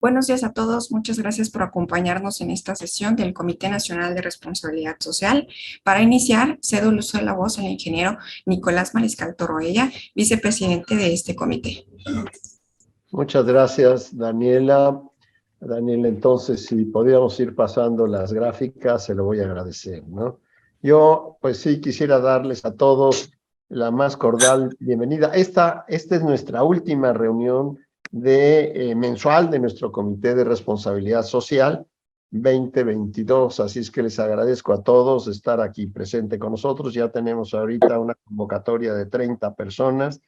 Buenos días a todos. Muchas gracias por acompañarnos en esta sesión del Comité Nacional de Responsabilidad Social. Para iniciar, cedo el uso de la voz al ingeniero Nicolás Mariscal Torroella, vicepresidente de este comité. Muchas gracias, Daniela. Daniela, entonces, si podríamos ir pasando las gráficas, se lo voy a agradecer, ¿no? Yo, pues sí, quisiera darles a todos la más cordial bienvenida. Esta es nuestra última reunión mensual de nuestro Comité de Responsabilidad Social 2022, así es que les agradezco a todos estar aquí presente con nosotros. Ya tenemos ahorita una convocatoria de 30 personas.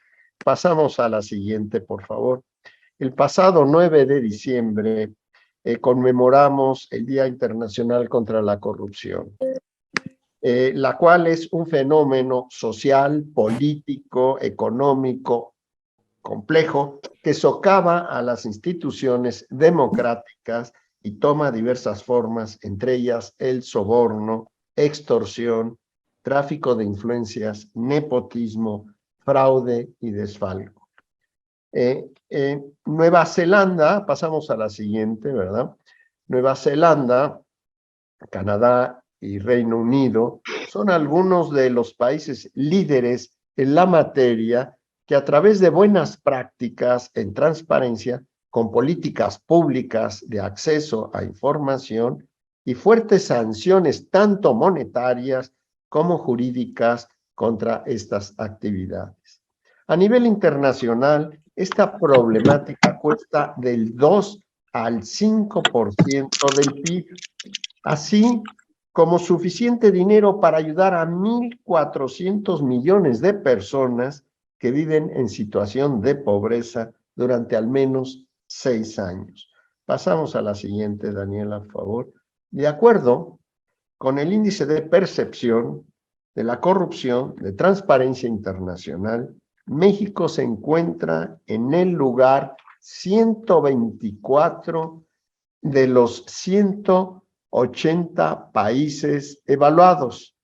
Pasamos a la siguiente, por favor. El pasado 9 de diciembre conmemoramos el Día Internacional contra la Corrupción, la cual es un fenómeno social, político, económico, complejo, que socava a las instituciones democráticas y toma diversas formas, entre ellas el soborno, extorsión, tráfico de influencias, nepotismo, fraude y desfalco. Nueva Zelanda, pasamos a la siguiente, ¿verdad? Nueva Zelanda, Canadá y Reino Unido son algunos de los países líderes en la materia que a través de buenas prácticas en transparencia, con políticas públicas de acceso a información y fuertes sanciones tanto monetarias como jurídicas contra estas actividades. A nivel internacional, esta problemática cuesta del 2 al 5% del PIB, así como suficiente dinero para ayudar a 1.400 millones de personas que viven en situación de pobreza durante al menos 6 años. Pasamos a la siguiente, Daniela, por favor. De acuerdo con el índice de percepción de la corrupción de Transparencia Internacional, México se encuentra en el lugar 124 de los 180 países evaluados.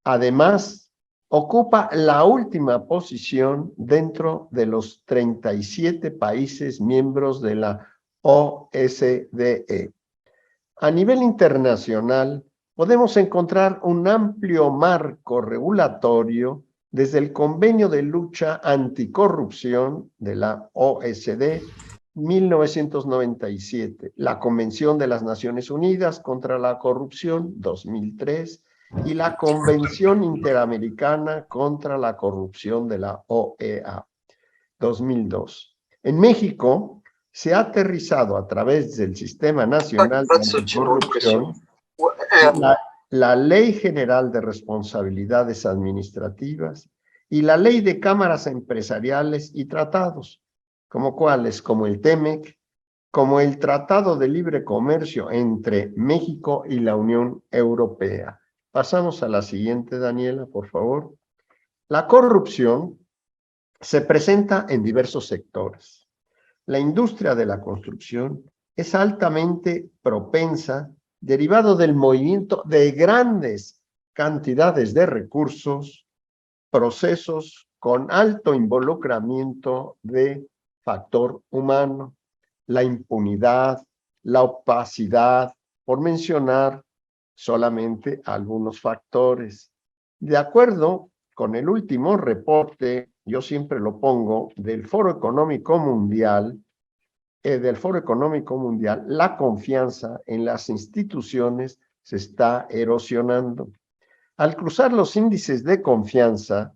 Además, ocupa la última posición dentro de los 37 países miembros de la OSDE. A nivel internacional, podemos encontrar un amplio marco regulatorio desde el Convenio de Lucha Anticorrupción de la OSD 1997, la Convención de las Naciones Unidas contra la Corrupción 2003 y la Convención Interamericana contra la Corrupción de la OEA 2002. En México se ha aterrizado a través del Sistema Nacional de Anticorrupción la Ley General de Responsabilidades Administrativas y la Ley de Cámaras Empresariales y Tratados, como cuáles, como el TEMEC, como el Tratado de Libre Comercio entre México y la Unión Europea. Pasamos a la siguiente, Daniela, por favor. La corrupción se presenta en diversos sectores. La industria de la construcción es altamente propensa, derivado del movimiento de grandes cantidades de recursos, procesos con alto involucramiento de factor humano, la impunidad, la opacidad, por mencionar solamente algunos factores. De acuerdo con el último reporte, yo siempre lo pongo, del Foro Económico Mundial, la confianza en las instituciones se está erosionando. Al cruzar los índices de confianza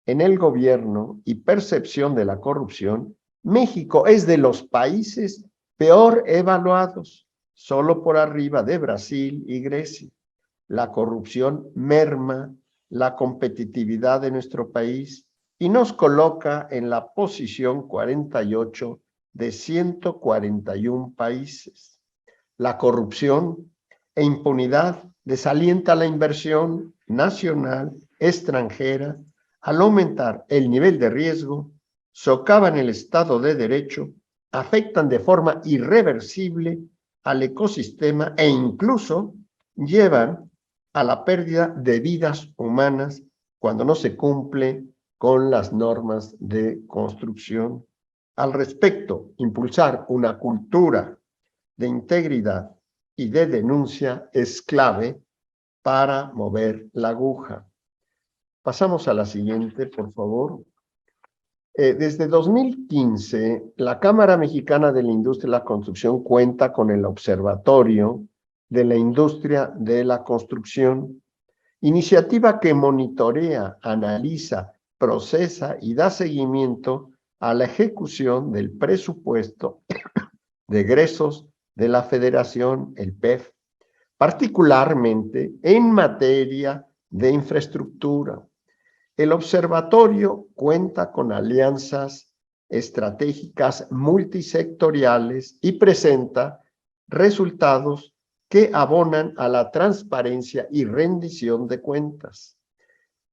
en el gobierno y percepción de la corrupción, México es de los países peor evaluados, solo por arriba de Brasil y Grecia. La corrupción merma la competitividad de nuestro país y nos coloca en la posición 48 de 141 países. La corrupción e impunidad desalienta la inversión nacional, extranjera, al aumentar el nivel de riesgo, socavan el Estado de Derecho, afectan de forma irreversible al ecosistema e incluso llevan a la pérdida de vidas humanas cuando no se cumple con las normas de construcción. Al respecto, impulsar una cultura de integridad y de denuncia es clave para mover la aguja. Pasamos a la siguiente, por favor. Desde 2015, la Cámara Mexicana de la Industria de la Construcción cuenta con el Observatorio de la Industria de la Construcción, iniciativa que monitorea, analiza, procesa y da seguimiento a la ejecución del presupuesto de egresos de la Federación, el PEF, particularmente en materia de infraestructura. El observatorio cuenta con alianzas estratégicas multisectoriales y presenta resultados que abonan a la transparencia y rendición de cuentas.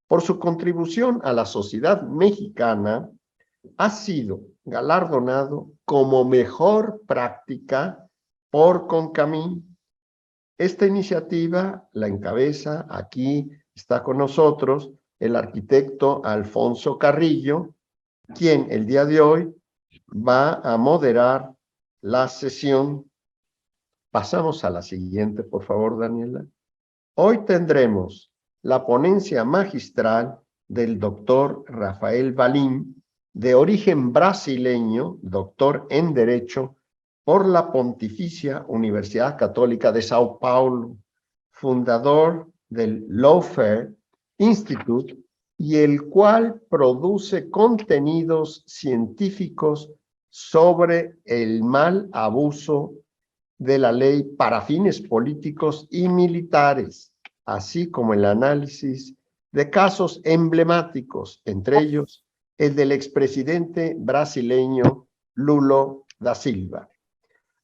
Por su contribución a la sociedad mexicana, ha sido galardonado como mejor práctica por CONCAMIN. Esta iniciativa la encabeza, aquí está con nosotros, el arquitecto Alfonso Carrillo, quien el día de hoy va a moderar la sesión. Pasamos a la siguiente, por favor, Daniela. Hoy tendremos la ponencia magistral del doctor Rafael Valim, de origen brasileño, doctor en Derecho, por la Pontificia Universidad Católica de Sao Paulo, fundador del Lawfare Institute, y el cual produce contenidos científicos sobre el mal abuso de la ley para fines políticos y militares, así como el análisis de casos emblemáticos, entre ellos el del expresidente brasileño Lula da Silva.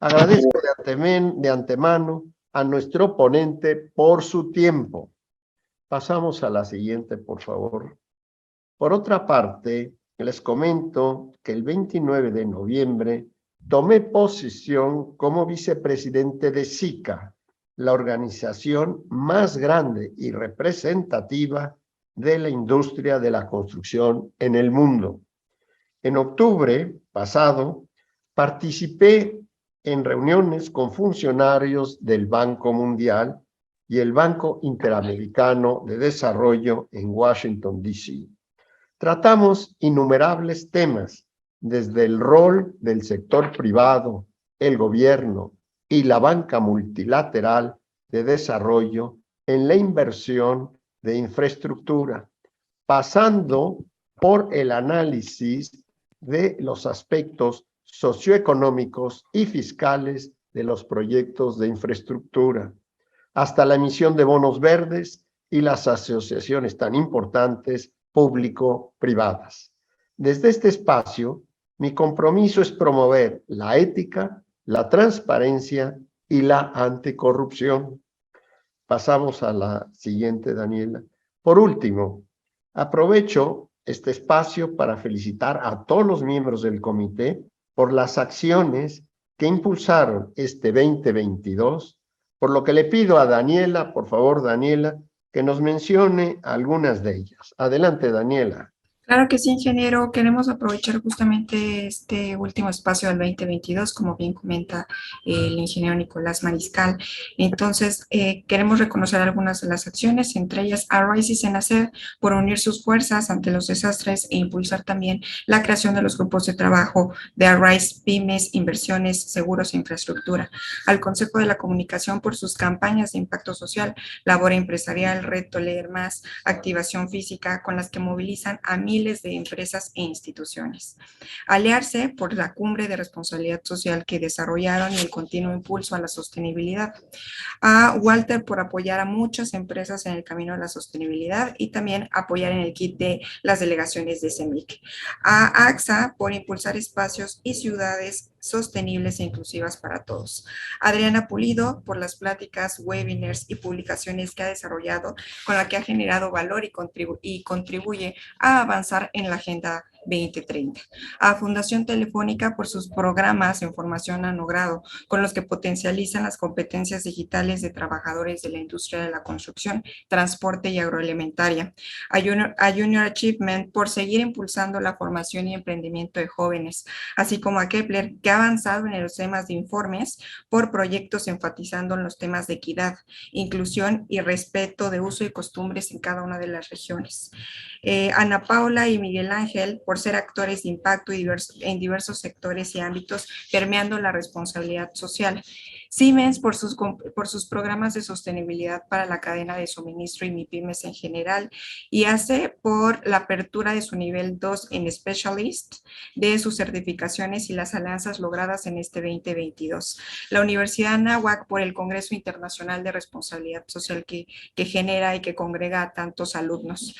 Agradezco de antemano a nuestro ponente por su tiempo. Pasamos a la siguiente, por favor. Por otra parte, les comento que el 29 de noviembre tomé posesión como vicepresidente de SICA, la organización más grande y representativa de la industria de la construcción en el mundo. En octubre pasado, participé en reuniones con funcionarios del Banco Mundial y el Banco Interamericano de Desarrollo en Washington, D.C. Tratamos innumerables temas, desde el rol del sector privado, el gobierno y la banca multilateral de desarrollo en la inversión de infraestructura, pasando por el análisis de los aspectos socioeconómicos y fiscales de los proyectos de infraestructura, hasta la emisión de bonos verdes y las asociaciones tan importantes público-privadas. Desde este espacio, mi compromiso es promover la ética, la transparencia y la anticorrupción. Pasamos a la siguiente, Daniela. Por último, aprovecho este espacio para felicitar a todos los miembros del comité por las acciones que impulsaron este 2022, por lo que le pido a Daniela, por favor, Daniela, que nos mencione algunas de ellas. Adelante, Daniela. Claro que sí, ingeniero. Queremos aprovechar justamente este último espacio del 2022, como bien comenta el ingeniero Nicolás Mariscal. Entonces, queremos reconocer algunas de las acciones, entre ellas Arise y Senacer, por unir sus fuerzas ante los desastres e impulsar también la creación de los grupos de trabajo de Arise, Pymes, Inversiones, Seguros e Infraestructura. Al Consejo de la Comunicación por sus campañas de impacto social, labor empresarial, Reto Leer Más, Activación Física, con las que movilizan a miles de empresas e instituciones. Aliarse por la cumbre de responsabilidad social que desarrollaron y el continuo impulso a la sostenibilidad. A Walter por apoyar a muchas empresas en el camino a la sostenibilidad y también apoyar en el kit de las delegaciones de CEMIC. A AXA por impulsar espacios y ciudades sostenibles e inclusivas para todos. Adriana Pulido por las pláticas, webinars y publicaciones que ha desarrollado, con la que ha generado valor y contribuye a avanzar en la agenda 2030. A Fundación Telefónica por sus programas en formación a no grado, con los que potencializan las competencias digitales de trabajadores de la industria de la construcción, transporte y agroalimentaria. A Junior Achievement por seguir impulsando la formación y emprendimiento de jóvenes, así como a Kepler, que ha avanzado en los temas de informes por proyectos enfatizando en los temas de equidad, inclusión y respeto de uso y costumbres en cada una de las regiones. Ana Paula y Miguel Ángel por ser actores de impacto en diversos sectores y ámbitos, permeando la responsabilidad social. Siemens por sus programas de sostenibilidad para la cadena de suministro y MIPYMES en general, y ACE por la apertura de su nivel 2 en Specialist, de sus certificaciones y las alianzas logradas en este 2022. La Universidad Anáhuac por el Congreso Internacional de Responsabilidad Social que genera y que congrega a tantos alumnos.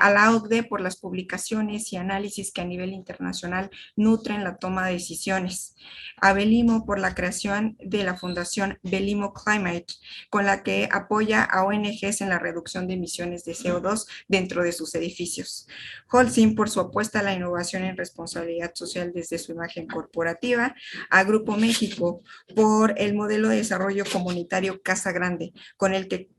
A la OCDE por las publicaciones y análisis que a nivel internacional nutren la toma de decisiones. A Belimo por la creación de la Fundación Belimo Climate, con la que apoya a ONGs en la reducción de emisiones de CO2 dentro de sus edificios. Holcim por su apuesta a la innovación en responsabilidad social desde su imagen corporativa. A Grupo México por el modelo de desarrollo comunitario Casa Grande, con el que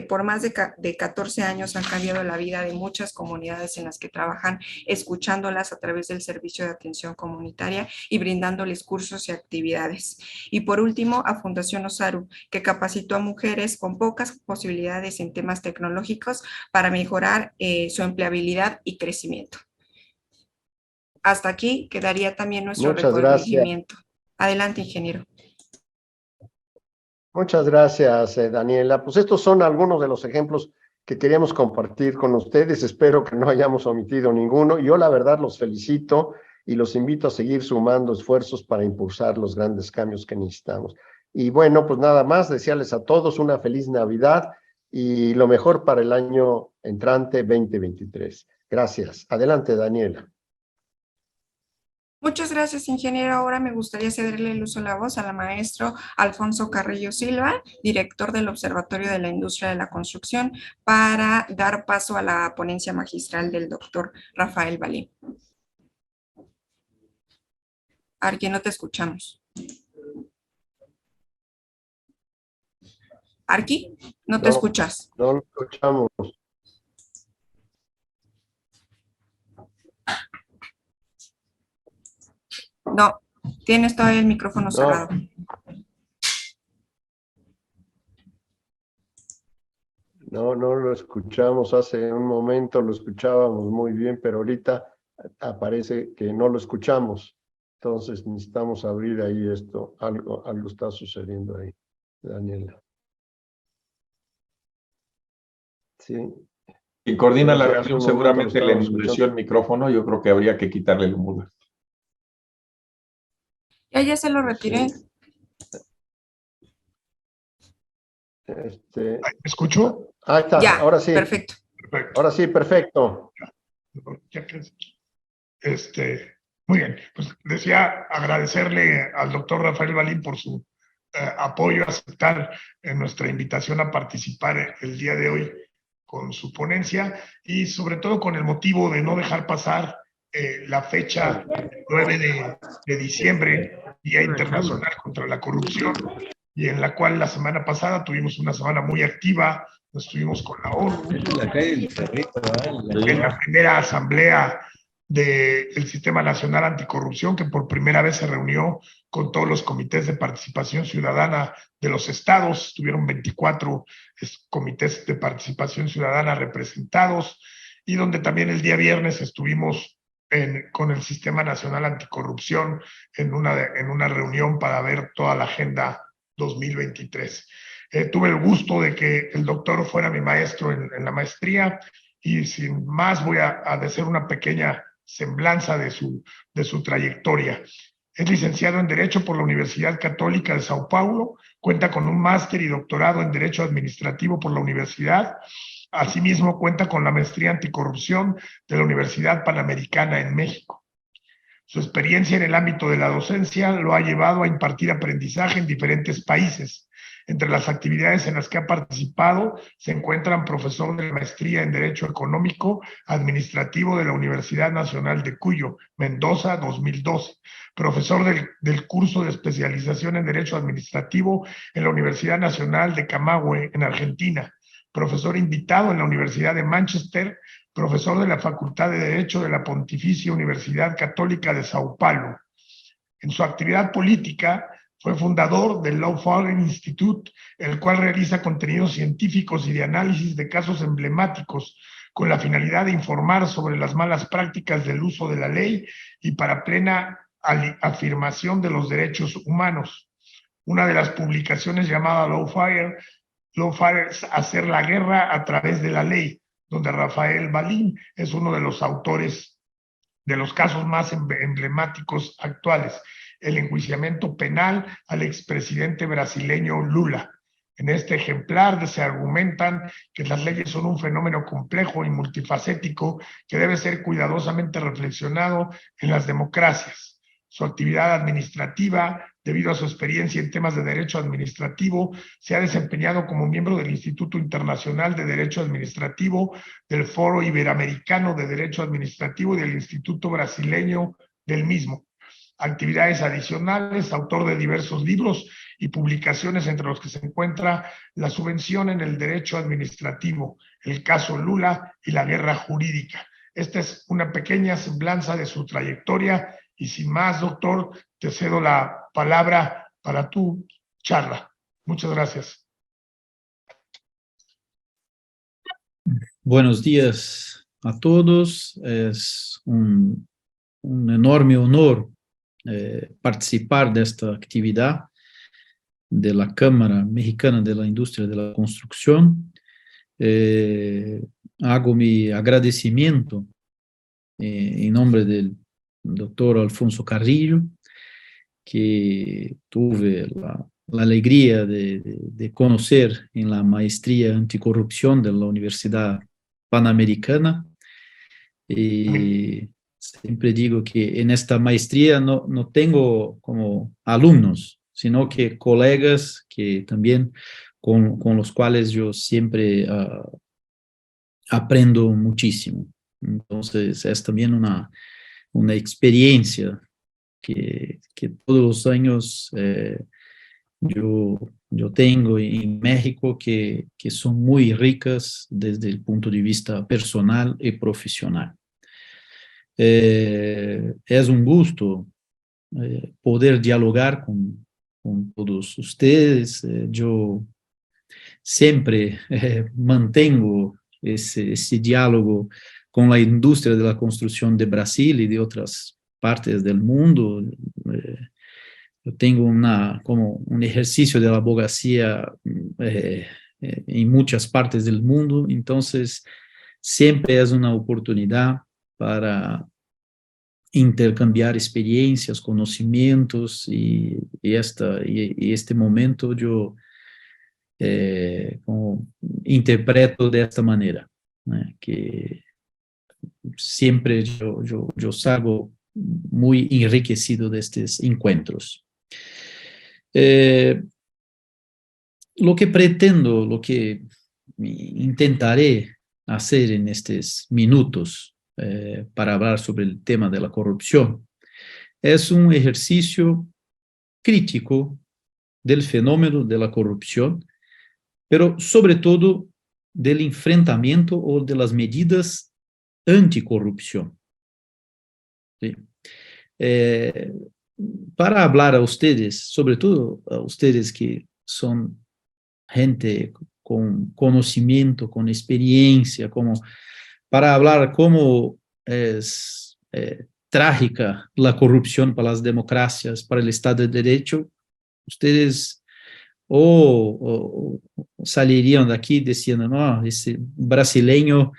por más de 14 años han cambiado la vida de muchas comunidades en las que trabajan, escuchándolas a través del servicio de atención comunitaria y brindándoles cursos y actividades. Y por último, a Fundación Osaru, que capacitó a mujeres con pocas posibilidades en temas tecnológicos para mejorar su empleabilidad y crecimiento. Hasta aquí quedaría también nuestro reconocimiento. Adelante, ingeniero. Muchas gracias, Daniela. Pues estos son algunos de los ejemplos que queríamos compartir con ustedes. Espero que no hayamos omitido ninguno. Yo la verdad los felicito y los invito a seguir sumando esfuerzos para impulsar los grandes cambios que necesitamos. Y bueno, pues nada más, desearles a todos una feliz Navidad y lo mejor para el año entrante 2023. Gracias. Adelante, Daniela. Muchas gracias, ingeniero. Ahora me gustaría cederle el uso de la voz al maestro Alfonso Carrillo Silva, director del Observatorio de la Industria de la Construcción, para dar paso a la ponencia magistral del doctor Rafael Balín. Arqui, no te escuchamos. Arqui, no te escuchas. No lo escuchamos. No, tienes todavía el micrófono cerrado. No lo escuchamos. Hace un momento lo escuchábamos muy bien, pero ahorita aparece que no lo escuchamos. Entonces necesitamos abrir ahí esto. Algo está sucediendo ahí, Daniela. Sí. Quien coordina la reunión seguramente le enmudeció el micrófono. Yo creo que habría que quitarle el mute. Ya se lo retiré. Sí. ¿Me escucho? Ahí está, ya, ahora sí. Perfecto. Ahora sí, perfecto. Muy bien, pues decía agradecerle al doctor Rafael Balín por su apoyo, aceptar nuestra invitación a participar el día de hoy con su ponencia y sobre todo con el motivo de no dejar pasar la fecha 9 de diciembre, Día Internacional contra la Corrupción, y en la cual la semana pasada tuvimos una semana muy activa. Estuvimos con la ONU en la primera asamblea del Sistema Nacional Anticorrupción, que por primera vez se reunió con todos los comités de participación ciudadana de los estados. Tuvieron 24 comités de participación ciudadana representados, y donde también el día viernes estuvimos con el Sistema Nacional Anticorrupción en una reunión para ver toda la agenda 2023. Tuve el gusto de que el doctor fuera mi maestro en la maestría, y sin más voy a hacer una pequeña semblanza de su trayectoria. Es licenciado en Derecho por la Universidad Católica de Sao Paulo, cuenta con un máster y doctorado en Derecho Administrativo por la universidad. Asimismo, cuenta con la maestría anticorrupción de la Universidad Panamericana en México. Su experiencia en el ámbito de la docencia lo ha llevado a impartir aprendizaje en diferentes países. Entre las actividades en las que ha participado se encuentran profesor de la maestría en Derecho Económico Administrativo de la Universidad Nacional de Cuyo, Mendoza, 2012, profesor del curso de especialización en Derecho Administrativo en la Universidad Nacional de Camagüey, en Argentina, profesor invitado en la Universidad de Manchester, profesor de la Facultad de Derecho de la Pontificia Universidad Católica de Sao Paulo. En su actividad política, fue fundador del Lawfare Institute, el cual realiza contenidos científicos y de análisis de casos emblemáticos con la finalidad de informar sobre las malas prácticas del uso de la ley y para plena afirmación de los derechos humanos. Una de las publicaciones llamada Lawfare es Hacer la guerra a través de la ley, donde Rafael Balín es uno de los autores de los casos más emblemáticos actuales, el enjuiciamiento penal al expresidente brasileño Lula. En este ejemplar se argumentan que las leyes son un fenómeno complejo y multifacético que debe ser cuidadosamente reflexionado en las democracias. Su actividad administrativa, debido a su experiencia en temas de derecho administrativo, se ha desempeñado como miembro del Instituto Internacional de Derecho Administrativo, del Foro Iberoamericano de Derecho Administrativo y del Instituto Brasileño del mismo. Actividades adicionales, autor de diversos libros y publicaciones, entre los que se encuentra La subvención en el derecho administrativo, el caso Lula y la guerra jurídica. Esta es una pequeña semblanza de su trayectoria y sin más, doctor, te cedo la palabra para tu charla. Muchas gracias. Buenos días a todos. Es un enorme honor participar de esta actividad de la Cámara Mexicana de la Industria de la Construcción. Hago mi agradecimiento en nombre del doctor Alfonso Carrillo, que tuve la alegría de conocer en la maestría anticorrupción de la Universidad Panamericana. Y siempre digo que en esta maestría no tengo como alumnos, sino que colegas que también con los cuales yo siempre aprendo muchísimo. Entonces es también una experiencia que todos los años yo tengo en México que son muy ricas desde el punto de vista personal y profesional. Es un gusto poder dialogar con todos ustedes. Yo siempre mantengo ese diálogo con la industria de la construcción de Brasil y de otras partes del mundo. Yo tengo como un ejercicio de la abogacía en muchas partes del mundo, entonces siempre es una oportunidad para intercambiar experiencias, conocimientos y este momento yo como interpreto de esta manera, que siempre yo salgo muy enriquecido de estos encuentros. Lo que pretendo, lo que intentaré hacer en estos minutos para hablar sobre el tema de la corrupción es un ejercicio crítico del fenómeno de la corrupción, pero sobre todo del enfrentamiento o de las medidas anticorrupción. ¿Sí? Para hablar a ustedes, sobre todo a ustedes que son gente con conocimiento, con experiencia, para hablar cómo es trágica la corrupción para las democracias, para el Estado de Derecho, ustedes o salirían de aquí diciendo, no, ese brasileño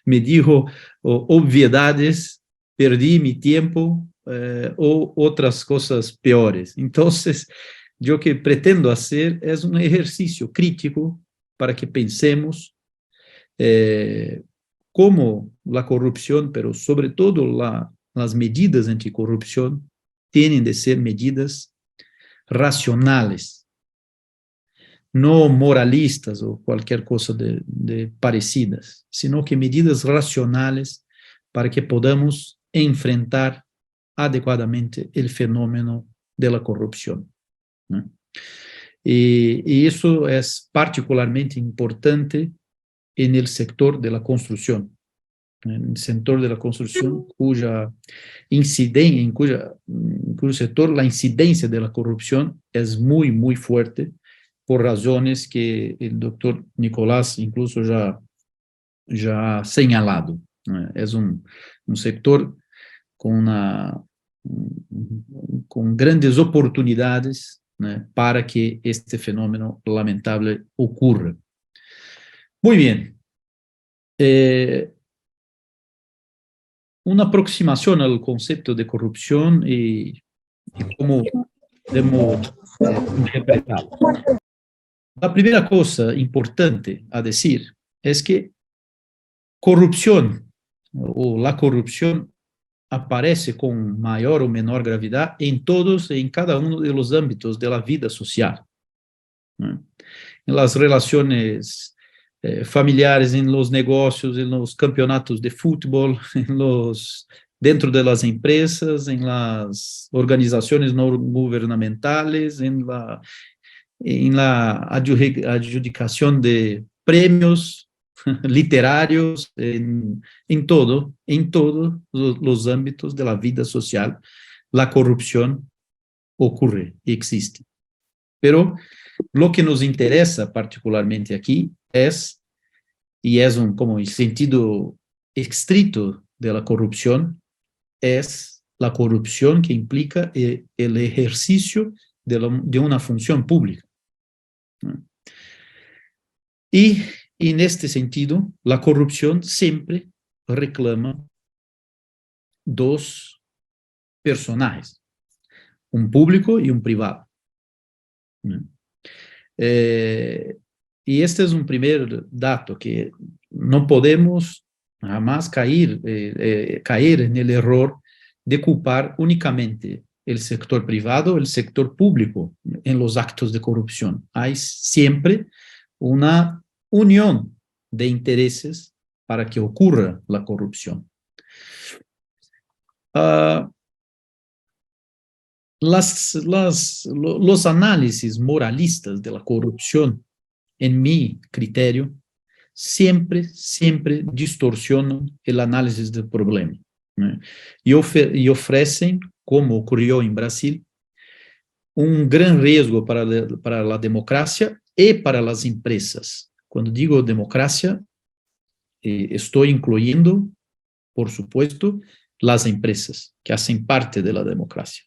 me dijo obviedades, perdí mi tiempo o otras cosas peores. Entonces, yo que pretendo hacer es un ejercicio crítico para que pensemos cómo la corrupción, pero sobre todo las medidas anticorrupción, tienen de ser medidas racionales, no moralistas o cualquier cosa de parecidas, sino que medidas racionales para que podamos enfrentar adecuadamente el fenómeno de la corrupción, ¿no? Y eso es particularmente importante en el sector de la construcción. En el sector de la construcción, cuyo sector la incidencia de la corrupción es muy, muy fuerte, por razones que el doctor Nicolás incluso ya ha señalado. Es un sector con grandes oportunidades, ¿no?, para que este fenómeno lamentable ocurra. Muy bien. Una aproximación al concepto de corrupción y cómo debemos interpretarlo. La primera cosa importante a decir es que corrupción o la corrupción aparece con mayor o menor gravedad en todos y en cada uno de los ámbitos de la vida social, ¿no? En las relaciones familiares, en los negocios, en los campeonatos de fútbol, dentro de las empresas, en las organizaciones no gubernamentales, en la adjudicación de premios literarios, en todos los ámbitos de la vida social, la corrupción ocurre y existe. Pero lo que nos interesa particularmente aquí es, y es como el sentido estricto de la corrupción, es la corrupción que implica el ejercicio de una función pública. Y en este sentido, la corrupción siempre reclama dos personajes, un público y un privado. Y este es un primer dato, que no podemos jamás caer en el error de culpar únicamente el sector privado o el sector público en los actos de corrupción. Hay siempre una unión de intereses para que ocurra la corrupción. Los análisis moralistas de la corrupción, en mi criterio, siempre distorsionan el análisis del problema, ¿no? Y ofrecen, como ocurrió en Brasil, un gran riesgo para la democracia y para las empresas. Cuando digo democracia, estoy incluyendo, por supuesto, las empresas que hacen parte de la democracia.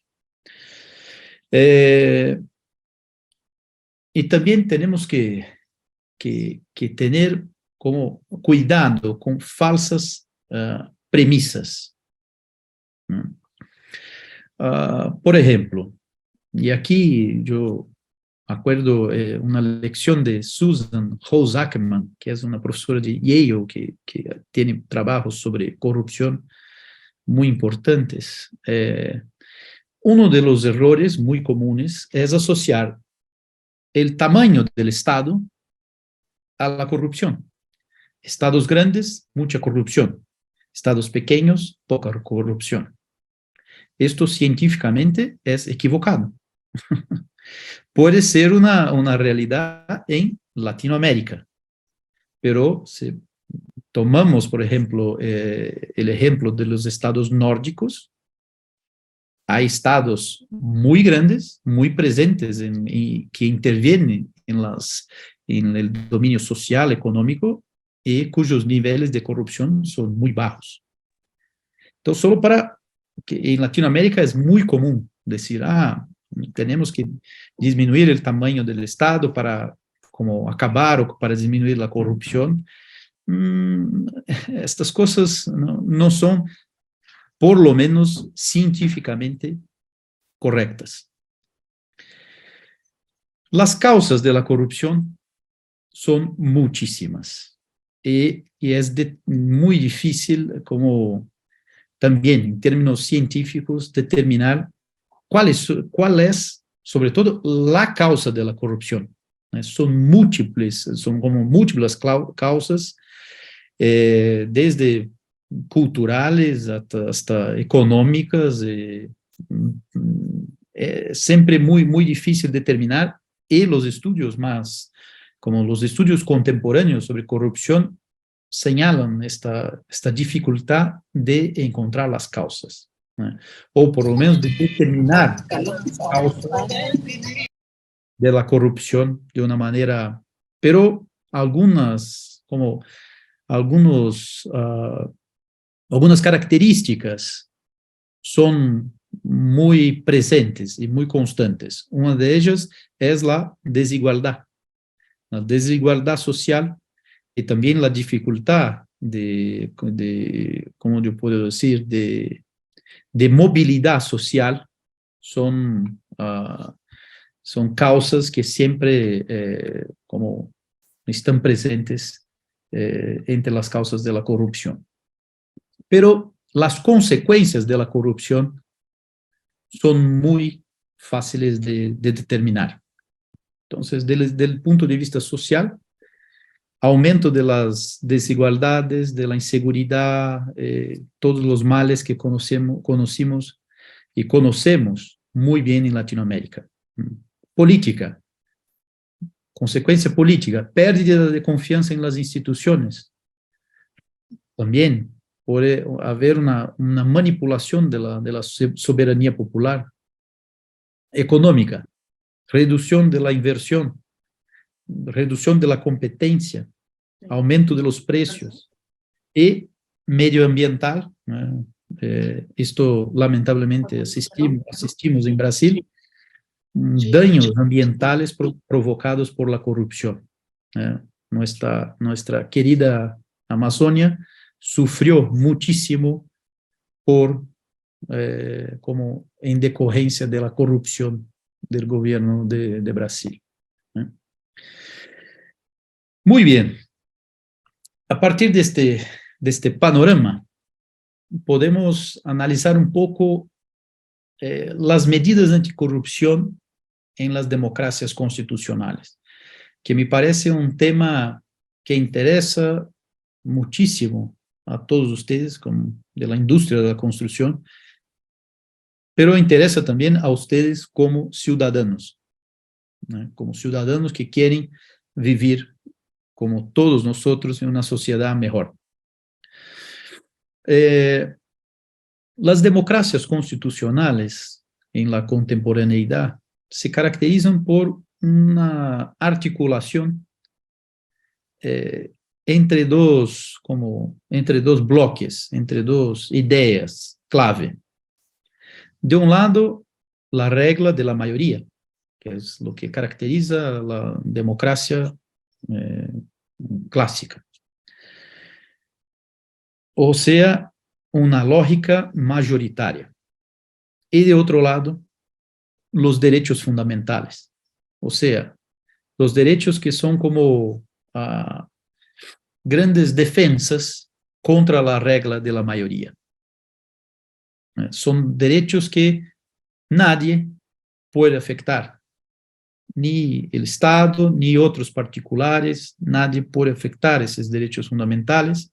Y también tenemos que tener como cuidado con falsas premisas, ¿no? Por ejemplo, y aquí yo acuerdo una lección de Susan Rose Ackerman, que es una profesora de Yale que tiene trabajos sobre corrupción muy importantes. Uno de los errores muy comunes es asociar el tamaño del Estado a la corrupción. Estados grandes, mucha corrupción. Estados pequeños, poca corrupción. Esto científicamente es equivocado. Puede ser una realidad en Latinoamérica, pero si tomamos, por ejemplo, el ejemplo de los estados nórdicos, hay estados muy grandes, muy presentes y que intervienen en el dominio social, económico, y cuyos niveles de corrupción son muy bajos. Entonces, solo para que en Latinoamérica es muy común decir, tenemos que disminuir el tamaño del Estado para como acabar o para disminuir la corrupción. Estas cosas no son, por lo menos, científicamente correctas. Las causas de la corrupción son muchísimas y es muy difícil, como también en términos científicos, determinar cuál es sobre todo la causa de la corrupción. Son múltiples, son como múltiples causas, desde culturales hasta económicas, siempre muy difícil determinar, y los estudios más, como los estudios contemporáneos sobre corrupción, señalan esta dificultad de encontrar las causas, o por lo menos de determinar las causas de la corrupción de una manera, pero algunas características son muy presentes y muy constantes. Una de ellas es la desigualdad social, y también la dificultad ¿cómo yo puedo decir?, de movilidad social. Son causas que siempre como están presentes entre las causas de la corrupción. Pero las consecuencias de la corrupción son muy fáciles de determinar. Entonces, desde el punto de vista social, aumento de las desigualdades, de la inseguridad, todos los males que conocimos y conocemos muy bien en Latinoamérica. Política, consecuencia política, pérdida de confianza en las instituciones. También puede haber una manipulación de la soberanía popular. Económica, reducción de la inversión, reducción de la competencia, aumento de los precios, y medioambiental. Esto lamentablemente asistimos en Brasil, daños ambientales provocados por la corrupción. Nuestra querida Amazonia sufrió muchísimo como en decorrencia de la corrupción del gobierno de Brasil. Muy bien. A partir de este panorama, podemos analizar un poco las medidas anticorrupción en las democracias constitucionales, que me parece un tema que interesa muchísimo a todos ustedes, como de la industria de la construcción, pero interesa también a ustedes como ciudadanos, ¿no? Como ciudadanos que quieren vivir como todos nosotros en una sociedad mejor. Las democracias constitucionales en la contemporaneidad se caracterizan por una articulación entre dos bloques, entre dos ideas clave. De un lado, la regla de la mayoría, que es lo que caracteriza la democracia clásica. O sea, una lógica mayoritaria. Y de otro lado, los derechos fundamentales. O sea, los derechos que son como grandes defensas contra la regla de la mayoría. Son derechos que nadie puede afectar. Ni el Estado, ni otros particulares, nadie puede afectar esos derechos fundamentales.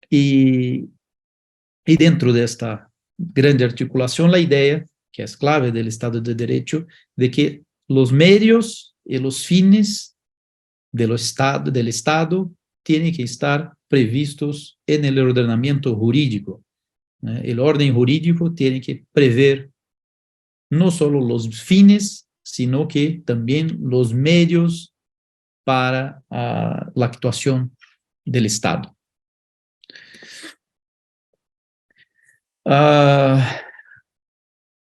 Y dentro de esta grande articulación, la idea, que es clave del Estado de Derecho, de que los medios y los fines del Estado tienen que estar previstos en el ordenamiento jurídico. El orden jurídico tiene que prever no solo los fines, sino que también los medios para la actuación del Estado.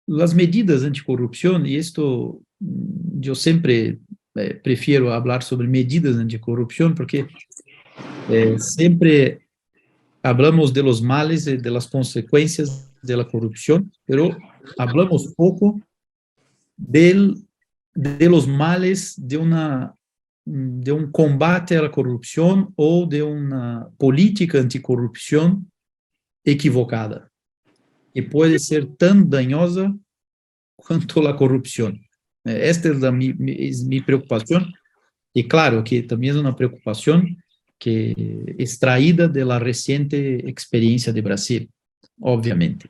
Las medidas anticorrupción, y esto yo siempre prefiero hablar sobre medidas anticorrupción porque siempre hablamos de los males y de las consecuencias de la corrupción, pero hablamos poco de los males de un combate a la corrupción o de una política anticorrupción equivocada, que puede ser tan dañosa quanto la corrupción. Esta es mi preocupación. Y claro que también es una preocupación que extraída de la reciente experiencia de Brasil, obviamente.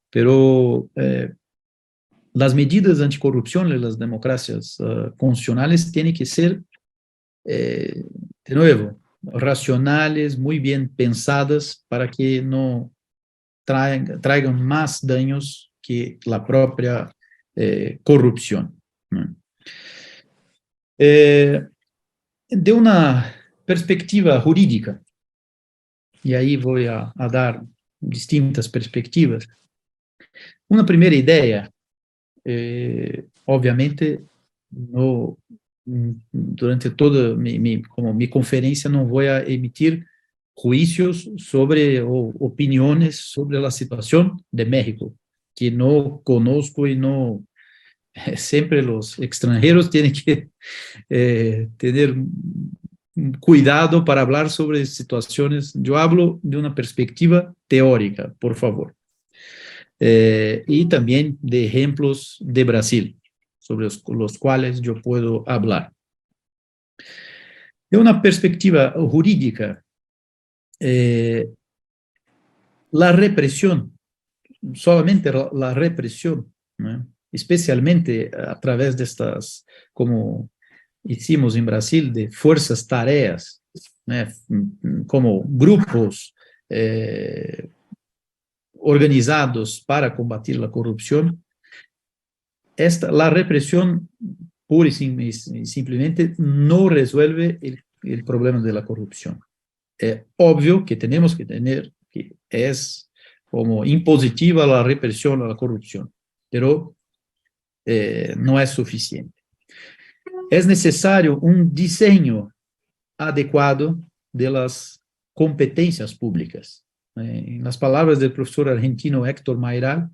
Pero las medidas anticorrupción de las democracias constitucionales tienen que ser, de nuevo, racionales, muy bien pensadas para que no traigan más daños que la propia corrupción. De una perspectiva jurídica, y ahí voy a dar distintas perspectivas. Una primera idea, obviamente, no, durante toda como mi conferencia no voy a emitir juicios sobre o opiniones sobre la situación de México, que no conozco y no, siempre los extranjeros tienen que tener cuidado para hablar sobre situaciones. Yo hablo de una perspectiva teórica, por favor. Y también de ejemplos de Brasil, sobre los cuales yo puedo hablar. De una perspectiva jurídica, la represión, solamente la represión, ¿no? Especialmente a través de estas, como hicimos en Brasil, de fuerzas tareas, ¿no? Como grupos organizados para combatir la corrupción. La represión pura y simplemente no resuelve el problema de la corrupción. Es obvio que tenemos que tener, que es como impositiva la represión a la corrupción, pero no es suficiente. Es necesario un diseño adecuado de las competencias públicas. En las palabras del profesor argentino Héctor Mayral,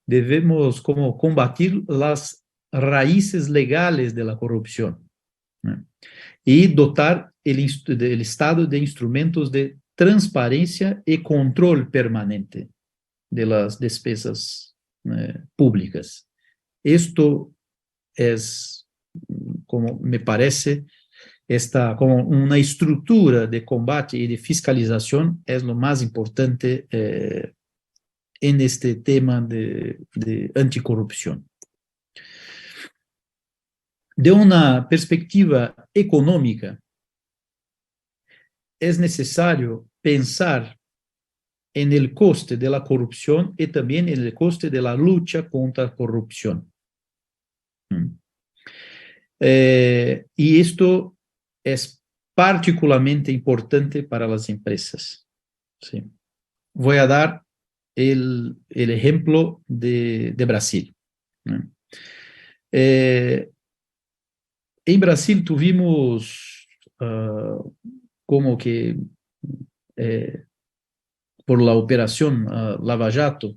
debemos como combatir las raíces legales de la corrupción, ¿no? Y dotar el Estado de instrumentos de transparencia y control permanente de las despesas públicas. Esto es, como me parece, como una estructura de combate y de fiscalización es lo más importante en este tema de anticorrupción. De una perspectiva económica, es necesario pensar en el coste de la corrupción y también en el coste de la lucha contra la corrupción. Y esto es particularmente importante para las empresas. ¿Sí? Voy a dar el ejemplo de Brasil. En Brasil tuvimos como que por la operación Lava Jato,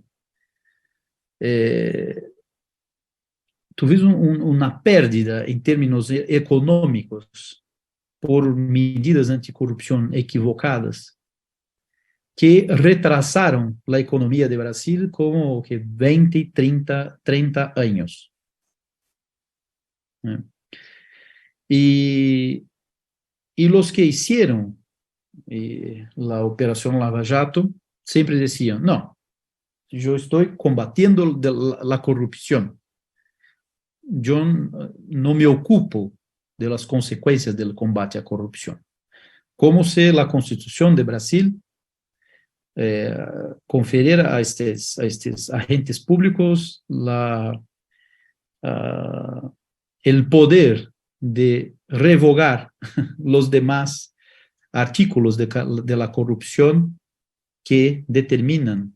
tuvimos una pérdida en términos económicos por medidas anticorrupción equivocadas que retrasaron la economía de Brasil como que 20, 30 años. Y los que hicieron la operación Lava Jato siempre decían, no, yo estoy combatiendo la corrupción. Yo no me ocupo de las consecuencias del combate a corrupción. Como si la Constitución de Brasil conferiera a estos agentes públicos el poder de revogar los demás artículos de la corrupción que determinan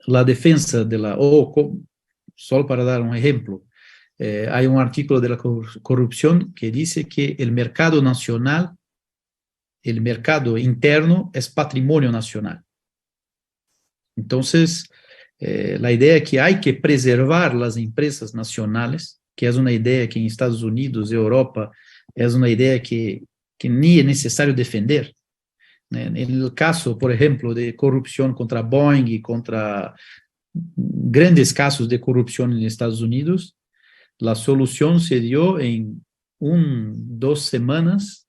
la defensa de la... solo para dar un ejemplo, hay un artículo de la corrupción que dice que el mercado nacional, el mercado interno es patrimonio nacional. Entonces, la idea es que hay que preservar las empresas nacionales, que es una idea que en Estados Unidos y Europa es una idea que ni es necesario defender. En el caso, por ejemplo, de corrupción contra Boeing y contra grandes casos de corrupción en Estados Unidos, la solución se dio en 2 semanas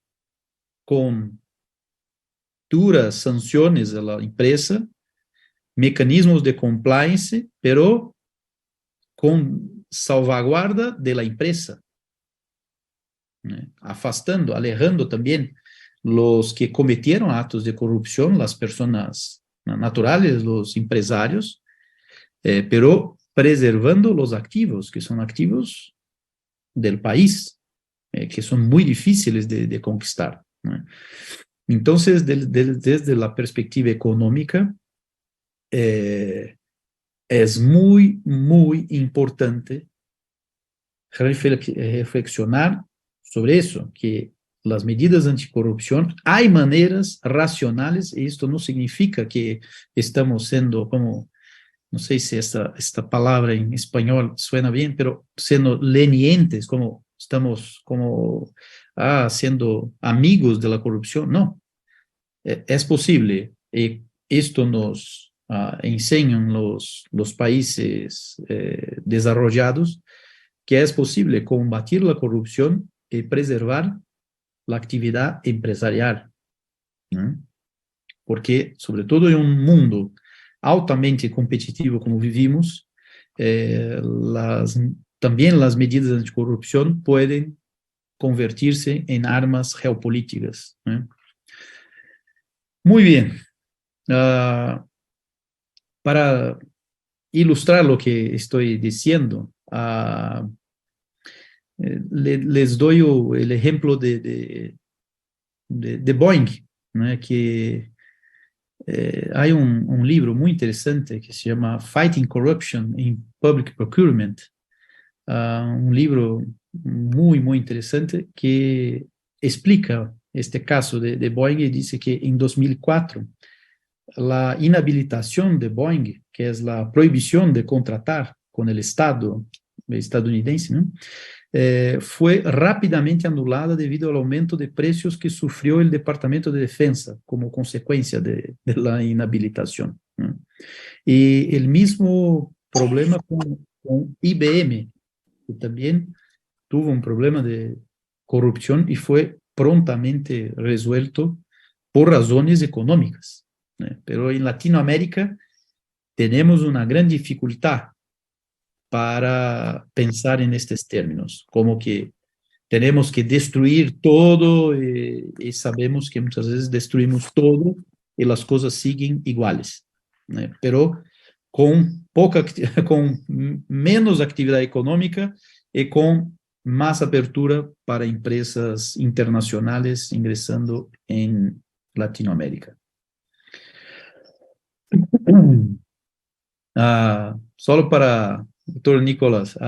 con duras sanciones a la empresa, mecanismos de compliance, pero con salvaguarda de la empresa, afastando, alejando también los que cometieron actos de corrupción, las personas naturales, los empresarios, pero preservando los activos, que son activos del país, que son muy difíciles de conquistar. Entonces, desde la perspectiva económica, es muy, muy importante reflexionar sobre eso, que las medidas anticorrupción, hay maneras racionales, y esto no significa que estamos siendo como, no sé si esta palabra en español suena bien, pero siendo lenientes, como estamos como siendo amigos de la corrupción. No, es posible. Esto nos enseñan los países desarrollados, que es posible combatir la corrupción y preservar la actividad empresarial, ¿no? Porque, sobre todo en un mundo altamente competitivo como vivimos, también las medidas anticorrupción pueden convertirse en armas geopolíticas, ¿no? Muy bien. Para ilustrar lo que estoy diciendo, les doy el ejemplo de Boeing, ¿no? Que hay un libro muy interesante que se llama Fighting Corruption in Public Procurement, un libro muy, muy interesante que explica este caso de Boeing, y dice que en 2004 la inhabilitación de Boeing, que es la prohibición de contratar con el Estado estadounidense, ¿no? Fue rápidamente anulada debido al aumento de precios que sufrió el Departamento de Defensa como consecuencia de la inhabilitación, ¿no? Y el mismo problema con IBM, que también tuvo un problema de corrupción y fue prontamente resuelto por razones económicas, ¿no? Pero en Latinoamérica tenemos una gran dificultad para pensar en estos términos, como que tenemos que destruir todo, y sabemos que muchas veces destruimos todo y las cosas siguen iguales, ¿no? Pero con con menos actividad económica y con más apertura para empresas internacionales ingresando en Latinoamérica. Solo para, doctor Nicolás,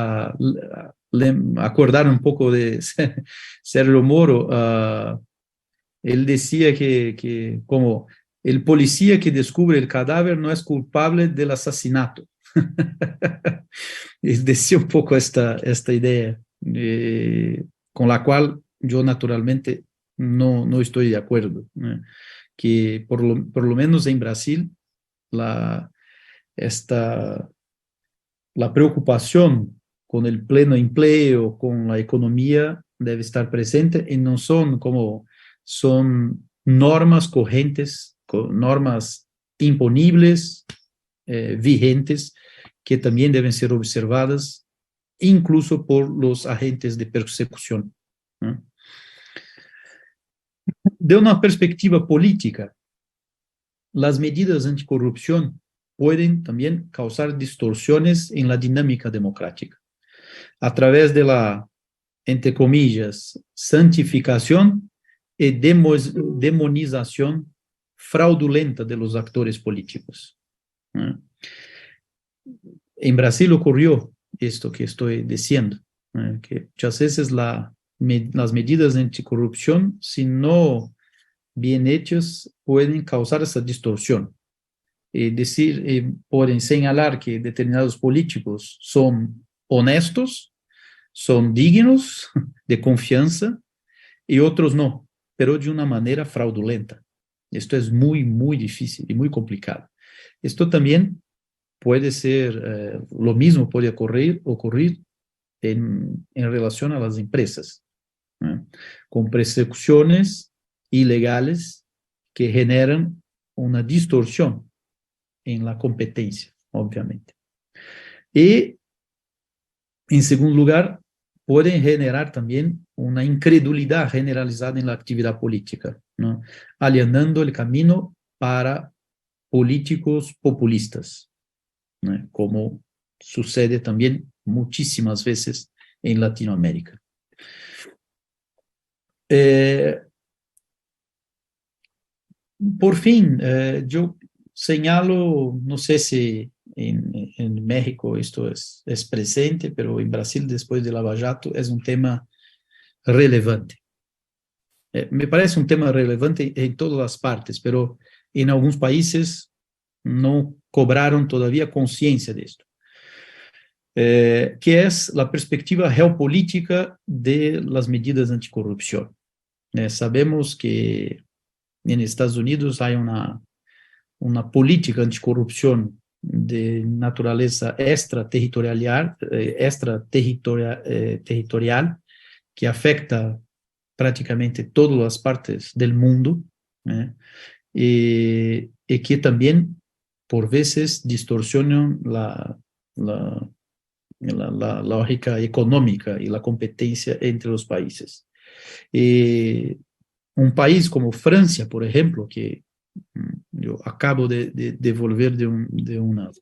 acordar un poco de Sergio Moro. Él decía que como el policía que descubre el cadáver no es culpable del asesinato. Él decía un poco esta idea, con la cual yo naturalmente no estoy de acuerdo, ¿no? Que por lo menos en Brasil la preocupación con el pleno empleo, con la economía, debe estar presente, y no son normas cogentes, normas imponibles, vigentes, que también deben ser observadas incluso por los agentes de persecución, ¿no? De una perspectiva política, las medidas anticorrupción pueden también causar distorsiones en la dinámica democrática, a través de la, entre comillas, santificación y demonización fraudulenta de los actores políticos. En Brasil ocurrió esto que estoy diciendo, que muchas veces las medidas anticorrupción, si no bien hechas, pueden causar esa distorsión. Pueden señalar que determinados políticos son honestos, son dignos de confianza, y otros no, pero de una manera fraudulenta. Esto es muy, muy difícil y muy complicado. Esto también puede ser, lo mismo puede ocurrir en relación a las empresas, ¿no? Con persecuciones ilegales que generan una distorsión en la competencia, obviamente. Y, en segundo lugar, pueden generar también una incredulidad generalizada en la actividad política, ¿no? Allanando el camino para políticos populistas, ¿no? Como sucede también muchísimas veces en Latinoamérica. Por fin, yo señalo, no sé si en México esto es presente, pero en Brasil, después de Lava Jato, es un tema relevante. Me parece un tema relevante en todas las partes, pero en algunos países no cobraron todavía conciencia de esto. Que es la perspectiva geopolítica de las medidas anticorrupción. Sabemos que en Estados Unidos hay una política anticorrupción de naturaleza extraterritorial que afecta prácticamente todas las partes del mundo, y que también por veces distorsionan la lógica económica y la competencia entre los países. Un país como Francia, por ejemplo, que yo acabo de volver de un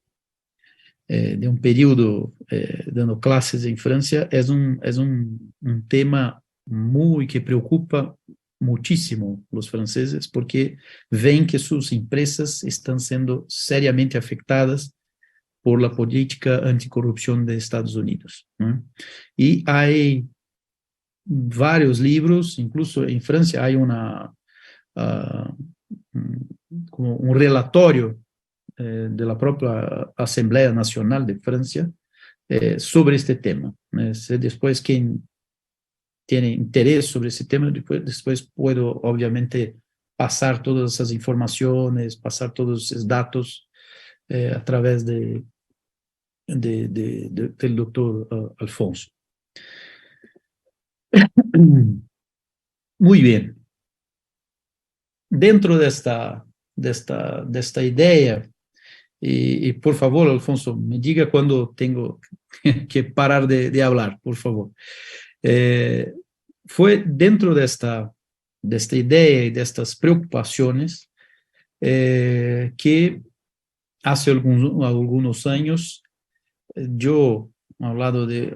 periodo dando clases en Francia, es un tema muy que preocupa muchísimo los franceses, porque ven que sus empresas están siendo seriamente afectadas por la política anticorrupción de Estados Unidos, ¿no? Y hay varios libros, incluso en Francia hay como un relatorio de la propia Asamblea Nacional de Francia sobre este tema. Después, quien tiene interés sobre ese tema, después puedo obviamente pasar todas esas informaciones, pasar todos esos datos a través del doctor Alfonso. Muy bien. Dentro de esta idea, y por favor, Alfonso, me diga cuando tengo que parar de hablar, por favor. Fue dentro de esta idea y de estas preocupaciones que hace algunos años yo, al lado de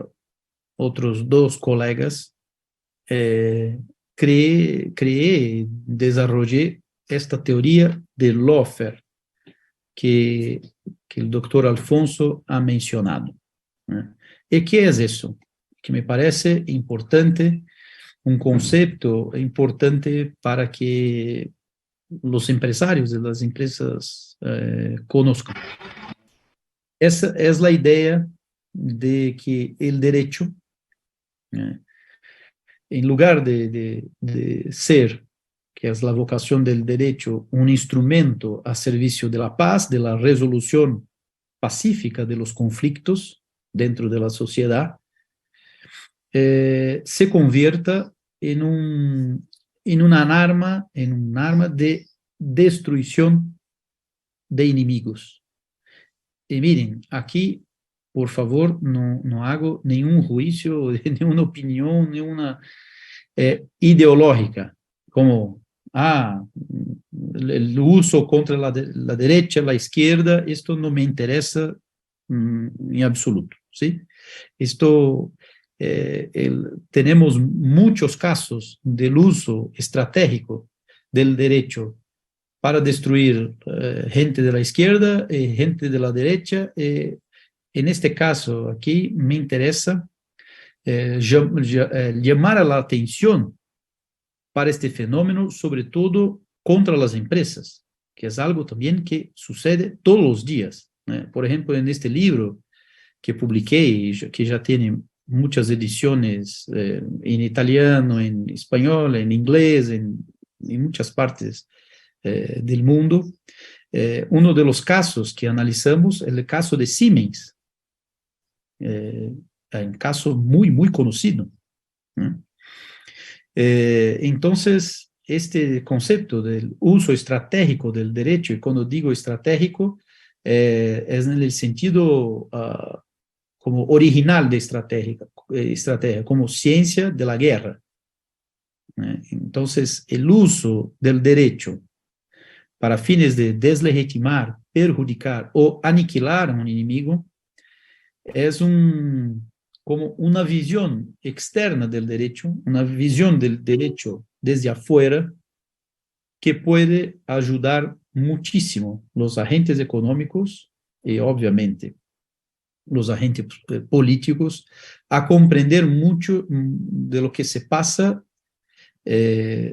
otros dos colegas, creé, desarrollé esta teoría de lawfare que el doctor Alfonso ha mencionado. ¿Y qué es eso? Que me parece importante, un concepto importante para que los empresarios de las empresas conozcan. Esa es la idea de que el derecho, en lugar de ser, que es la vocación del derecho, un instrumento a servicio de la paz, de la resolución pacífica de los conflictos dentro de la sociedad, se convierta en un arma de destrucción de enemigos. Y miren, aquí, por favor, no hago ningún juicio, ninguna opinión, ninguna ideológica, como, el uso contra la derecha, la izquierda, esto no me interesa en absoluto, ¿sí? Esto, tenemos muchos casos del uso estratégico del derecho para destruir gente de la izquierda, gente de la derecha. En este caso aquí me interesa llamar la atención para este fenómeno, sobre todo contra las empresas, que es algo también que sucede todos los días. Por ejemplo, en este libro que publiqué, que ya tiene muchas ediciones en italiano, en español, en inglés, en muchas partes del mundo, Uno de los casos que analizamos es el caso de Siemens, un caso muy, muy conocido, ¿no? Entonces, este concepto del uso estratégico del derecho, y cuando digo estratégico, es en el sentido como original de estrategia, como ciencia de la guerra. Entonces, el uso del derecho para fines de deslegitimar, perjudicar o aniquilar a un enemigo es como una visión externa del derecho, una visión del derecho desde afuera que puede ayudar muchísimo los agentes económicos y obviamente los agentes políticos a comprender mucho de lo que se pasa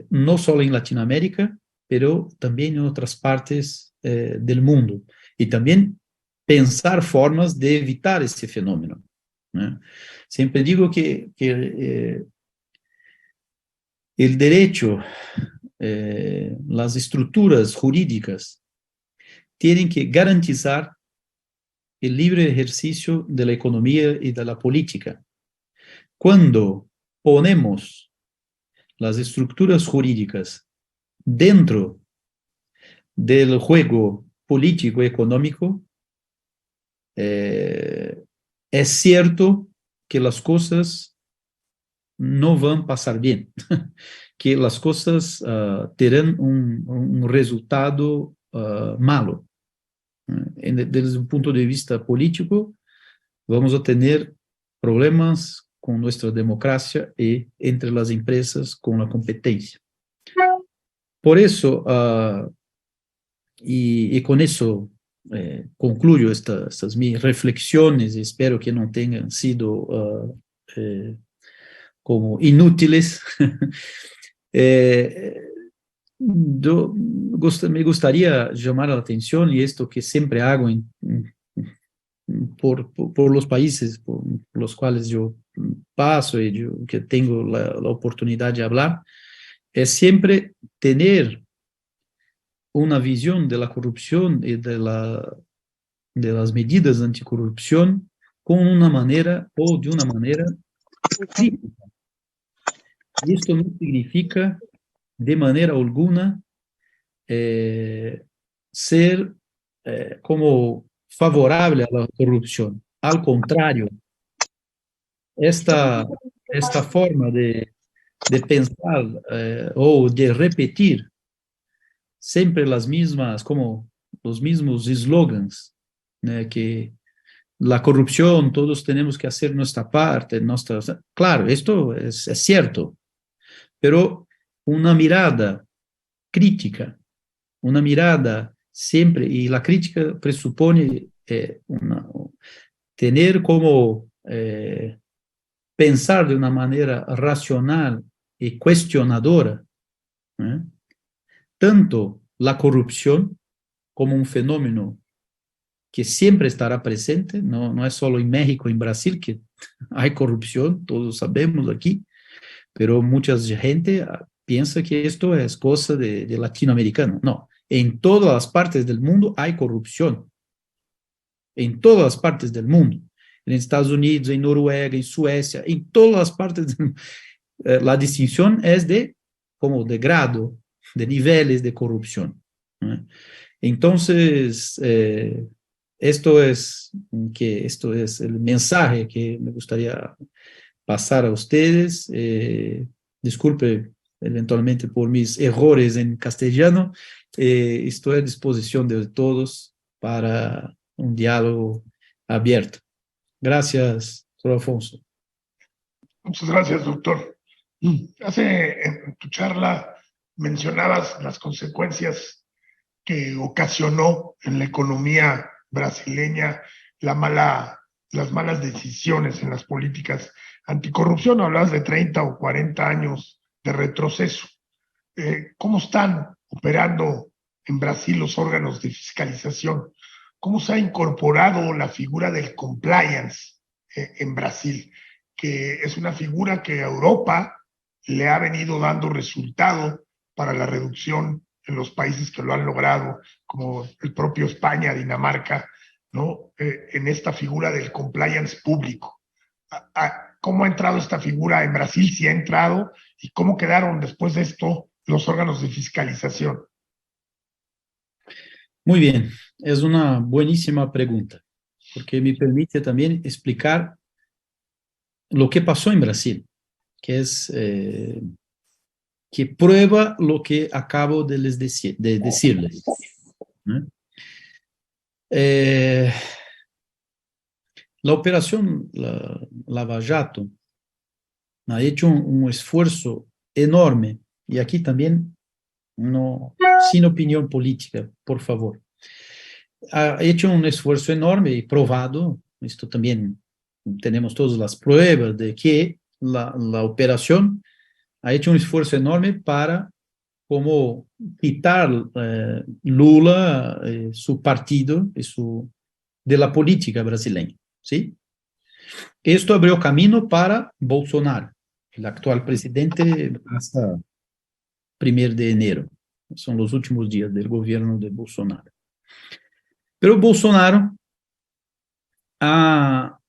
no solo en Latinoamérica, pero también en otras partes del mundo. Y también pensar formas de evitar ese fenómeno, ¿no? Siempre digo que el derecho, las estructuras jurídicas, tienen que garantizar el libre ejercicio de la economía y de la política. Cuando ponemos las estructuras jurídicas dentro del juego político y económico, es cierto que las cosas no van a pasar bien, que las cosas tendrán un resultado malo. Desde un punto de vista político, vamos a tener problemas con nuestra democracia y entre las empresas con la competencia. Por eso, y con eso concluyo estas mis reflexiones, y espero que no tengan sido como inútiles. Me gustaría llamar la atención, y esto que siempre hago por los países por los cuales yo paso y que tengo la oportunidad de hablar, es siempre tener una visión de la corrupción y de las medidas anticorrupción con una manera o de una manera crítica. Y esto no significa de manera alguna ser como favorable a la corrupción. Al contrario, esta forma de pensar o de repetir siempre las mismas, como los mismos eslogans, que la corrupción, todos tenemos que hacer nuestra parte, claro, esto es cierto, pero una mirada crítica, una mirada siempre, y la crítica presupone tener como pensar de una manera racional y cuestionadora, tanto la corrupción como un fenómeno que siempre estará presente, no es solo en México, en Brasil, que hay corrupción, todos sabemos aquí, pero mucha gente piensa que esto es cosa de latinoamericano. No, en todas las partes del mundo hay corrupción, en todas las partes del mundo, en Estados Unidos, en Noruega, en Suecia, en todas las partes, la distinción es como de grado, de niveles de corrupción. Entonces, esto es el mensaje que me gustaría pasar a ustedes. Disculpe eventualmente por mis errores en castellano. Estoy a disposición de todos para un diálogo abierto. Gracias, doctor Alfonso. Muchas gracias, doctor. En tu charla mencionabas las consecuencias que ocasionó en la economía brasileña las malas decisiones en las políticas anticorrupción. Hablabas de 30 o 40 años de retroceso. ¿Cómo están operando en Brasil los órganos de fiscalización? ¿Cómo se ha incorporado la figura del compliance en Brasil? Que es una figura que a Europa le ha venido dando resultado para la reducción en los países que lo han logrado, como el propio España, Dinamarca, ¿no? En esta figura del compliance público. ¿Cómo ha entrado esta figura en Brasil? Si ha entrado, y cómo quedaron después de esto los órganos de fiscalización. Muy bien, es una buenísima pregunta, porque me permite también explicar lo que pasó en Brasil, que es que prueba lo que acabo de decirles, ¿no? La operación Lava Jato ha hecho un esfuerzo enorme, y aquí también, no, sin opinión política, por favor. Ha hecho un esfuerzo enorme y probado, esto también tenemos todas las pruebas de que la operación ha hecho un esfuerzo enorme para como quitar Lula, su partido de la política brasileña, ¿sí? Esto abrió camino para Bolsonaro, el actual presidente, hasta 1 de enero. Son los últimos días del gobierno de Bolsonaro. Pero Bolsonaro, tan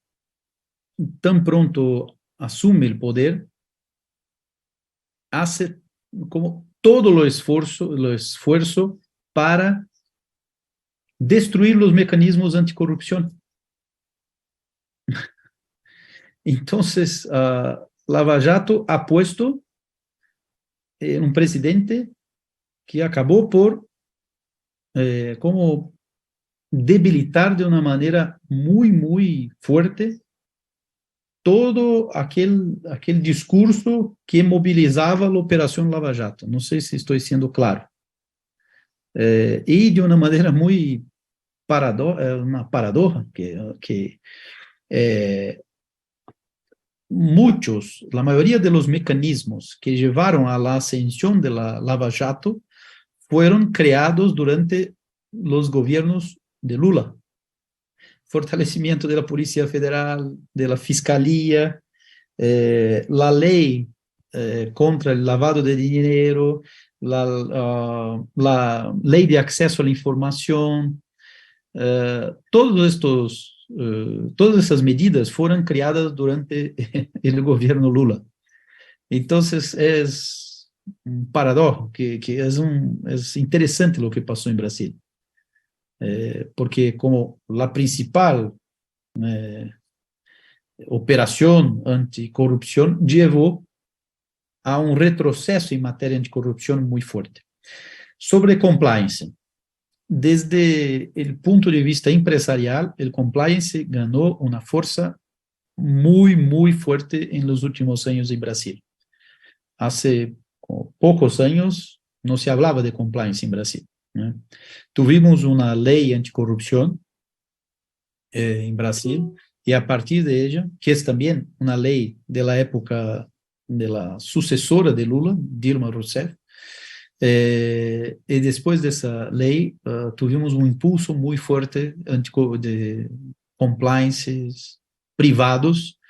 pronto asume el poder, hace como todo lo esfuerzo para destruir los mecanismos anticorrupción. Entonces, Lava Jato ha puesto un presidente que acabó por como debilitar de una manera muy, muy fuerte todo aquel discurso que movilizaba la operación Lava Jato. No sé si estoy siendo claro. Y de una manera muy una paradoja que la mayoría de los mecanismos que llevaron a la ascensión de la Lava Jato fueron creados durante los gobiernos de Lula. Fortalecimiento de la Policía Federal, de la Fiscalía, la ley contra el lavado de dinero, la ley de acceso a la información, todas esas medidas fueron creadas durante el gobierno Lula. Entonces es un paradojo, que es interesante lo que pasó en Brasil. Porque como la principal operación anticorrupción llevó a un retroceso en materia anticorrupción muy fuerte. Sobre compliance, desde el punto de vista empresarial, el compliance ganó una fuerza muy, muy fuerte en los últimos años en Brasil. Hace pocos años no se hablaba de compliance en Brasil, ¿no? Tuvimos una ley anticorrupción en Brasil, y a partir de ella, que es también una ley de la época de la sucesora de Lula, Dilma Rousseff, y después de esa ley tuvimos un impulso muy fuerte de compliances privados.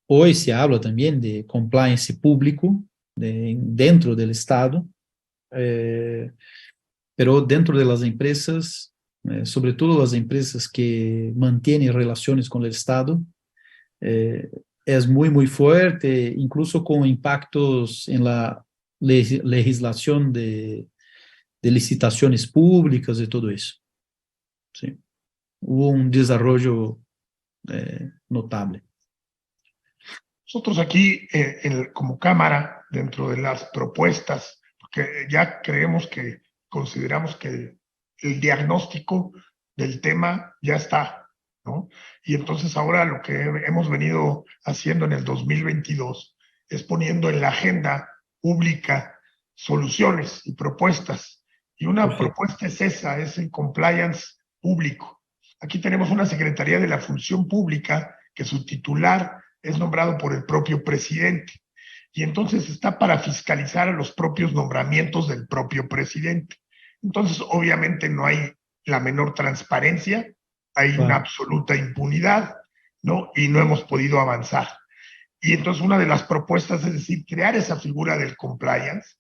Hoy se habla también de compliance público dentro del Estado, pero dentro de las empresas, sobre todo las empresas que mantienen relaciones con el Estado, es muy, muy fuerte, incluso con impactos en la legislación de licitaciones públicas y todo eso. Sí. Hubo un desarrollo notable. Nosotros aquí, como Cámara, dentro de las propuestas, porque ya consideramos que el diagnóstico del tema ya está, ¿no? Y entonces ahora lo que hemos venido haciendo en el 2022 es poniendo en la agenda pública soluciones y propuestas. Y una propuesta es esa, es el compliance público. Aquí tenemos una Secretaría de la Función Pública que su titular es nombrado por el propio presidente. Y entonces está para fiscalizar a los propios nombramientos del propio presidente. Entonces, obviamente no hay la menor transparencia, hay una absoluta impunidad, ¿no? Y no hemos podido avanzar. Y entonces una de las propuestas es decir, crear esa figura del compliance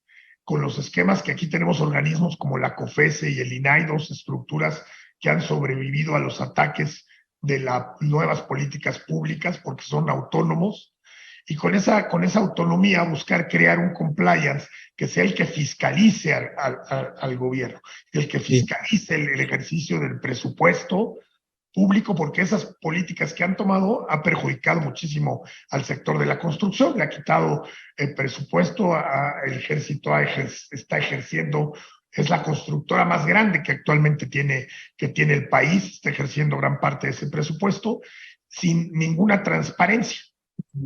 con los esquemas que aquí tenemos organismos como la COFESE y el INAI, dos estructuras que han sobrevivido a los ataques de las nuevas políticas públicas porque son autónomos, y con esa autonomía buscar crear un compliance que sea el que fiscalice al gobierno, el que fiscalice el ejercicio del presupuesto público, porque esas políticas que han tomado han perjudicado muchísimo al sector de la construcción, le ha quitado el presupuesto, el ejército está ejerciendo, es la constructora más grande que actualmente tiene el país, está ejerciendo gran parte de ese presupuesto sin ninguna transparencia,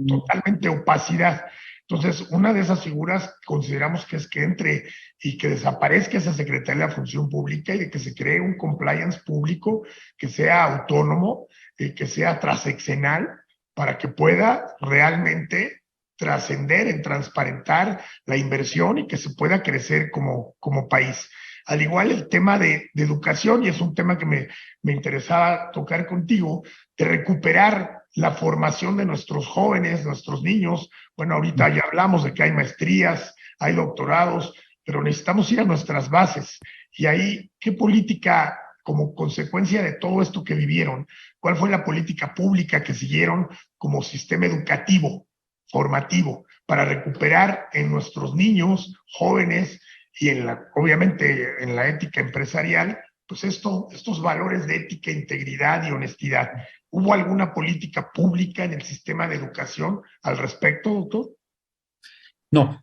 totalmente opacidad. Entonces, una de esas figuras consideramos que es que entre y que desaparezca esa Secretaría de la Función Pública y que se cree un compliance público que sea autónomo, que sea transeccional, para que pueda realmente trascender en transparentar la inversión y que se pueda crecer como país. Al igual el tema de educación, y es un tema que me interesaba tocar contigo, de recuperar la formación de nuestros jóvenes, nuestros niños. Bueno, ahorita ya hablamos de que hay maestrías, hay doctorados, pero necesitamos ir a nuestras bases. Y ahí, ¿qué política, como consecuencia de todo esto que vivieron, cuál fue la política pública que siguieron como sistema educativo, formativo, para recuperar en nuestros niños, jóvenes, y obviamente en la ética empresarial, pues estos valores de ética, integridad y honestidad? ¿Hubo alguna política pública en el sistema de educación al respecto, doctor? No.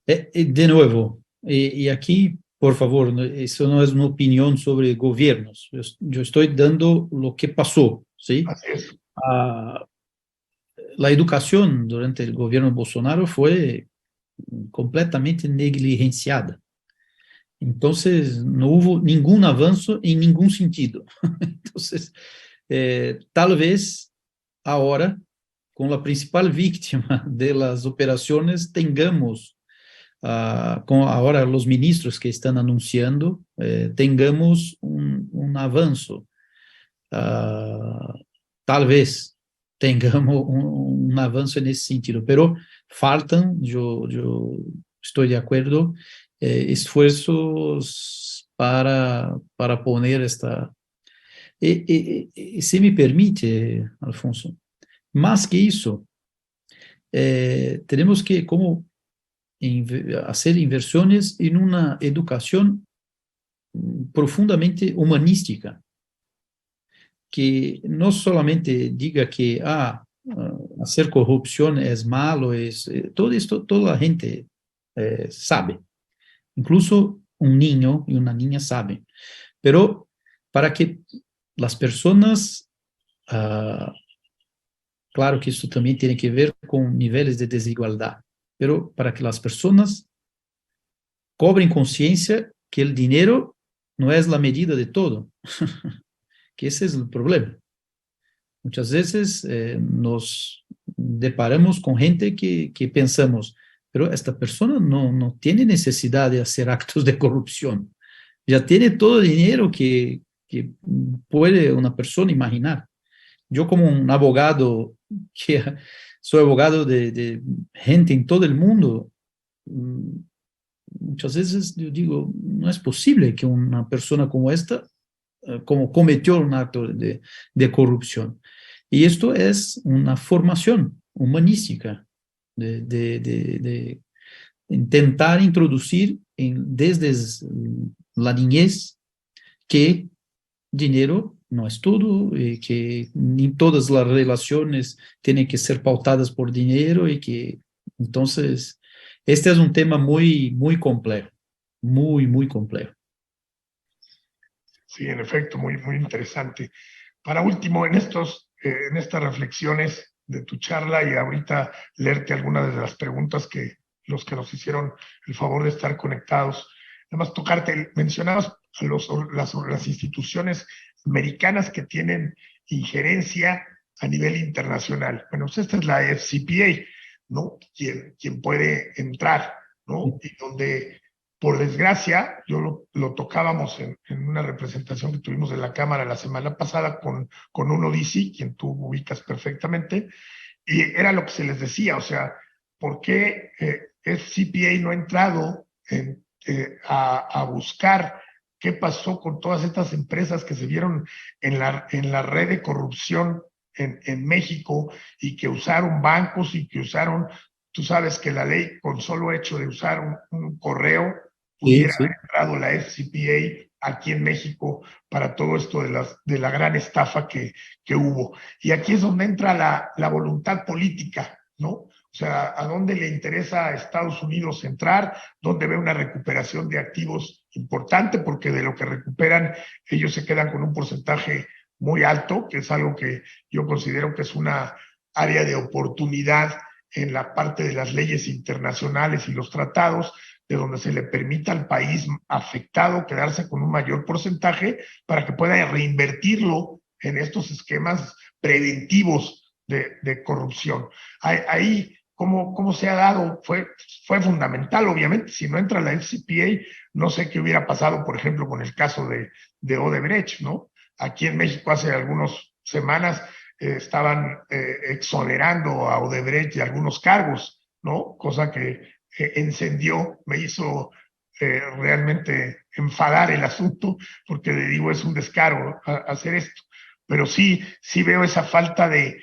De nuevo, y aquí, por favor, eso no es una opinión sobre gobiernos. Yo estoy dando lo que pasó, ¿sí? Así es. La educación durante el gobierno de Bolsonaro fue completamente negligenciada. Entonces, no hubo ningún avance en ningún sentido. Entonces, tal vez ahora, con la principal víctima de las operaciones, tengamos, con ahora los ministros que están anunciando, tengamos un avance. Tal vez tengamos un avance en ese sentido, pero faltan, yo estoy de acuerdo, esfuerzos para poner esta... se me permite, Alfonso, más que eso, tenemos que como hacer inversiones en una educación profundamente humanística, que no solamente diga que hacer corrupción es malo, todo esto, toda la gente sabe, incluso un niño y una niña saben, pero para que las personas, claro que esto también tiene que ver con niveles de desigualdad, pero para que las personas cobren conciencia que el dinero no es la medida de todo, que ese es el problema. Muchas veces nos deparamos con gente que pensamos, pero esta persona no tiene necesidad de hacer actos de corrupción, ya tiene todo el dinero que puede una persona imaginar. Yo como un abogado, que soy abogado de gente en todo el mundo, muchas veces yo digo, no es posible que una persona como esta como cometió un acto de corrupción. Y esto es una formación humanística de intentar introducir desde la niñez que dinero no es todo, que ni todas las relaciones tienen que ser pautadas por dinero y que entonces este es un tema muy, muy complejo, muy, muy complejo. Sí, en efecto, muy, muy interesante. Para último, en estas reflexiones de tu charla y ahorita leerte algunas de las preguntas que los que nos hicieron el favor de estar conectados, nada más tocarte, mencionabas las instituciones americanas que tienen injerencia a nivel internacional. Bueno, pues esta es la FCPA, ¿no? Quien puede entrar, ¿no? Y donde, por desgracia, yo lo tocábamos en una representación que tuvimos en la Cámara la semana pasada con UNODC, quien tú ubicas perfectamente, y era lo que se les decía, o sea, ¿por qué FCPA no ha entrado a buscar qué pasó con todas estas empresas que se vieron en la red de corrupción en México y que usaron bancos y que usaron, tú sabes que la ley con solo hecho de usar un correo pudiera haber entrado la FCPA aquí en México para todo esto de la gran estafa que hubo. Y aquí es donde entra la voluntad política, ¿no? O sea, ¿a dónde le interesa a Estados Unidos entrar? ¿Dónde ve una recuperación de activos importante? Porque de lo que recuperan, ellos se quedan con un porcentaje muy alto, que es algo que yo considero que es una área de oportunidad en la parte de las leyes internacionales y los tratados, de donde se le permita al país afectado quedarse con un mayor porcentaje para que pueda reinvertirlo en estos esquemas preventivos de corrupción. Ahí, ¿cómo se ha dado? Fue fundamental, obviamente. Si no entra la FCPA, no sé qué hubiera pasado, por ejemplo, con el caso de Odebrecht, ¿no? Aquí en México hace algunas semanas estaban exonerando a Odebrecht de algunos cargos, ¿no? Cosa que encendió, me hizo realmente enfadar el asunto, porque le digo, es un descaro hacer esto. Pero sí veo esa falta de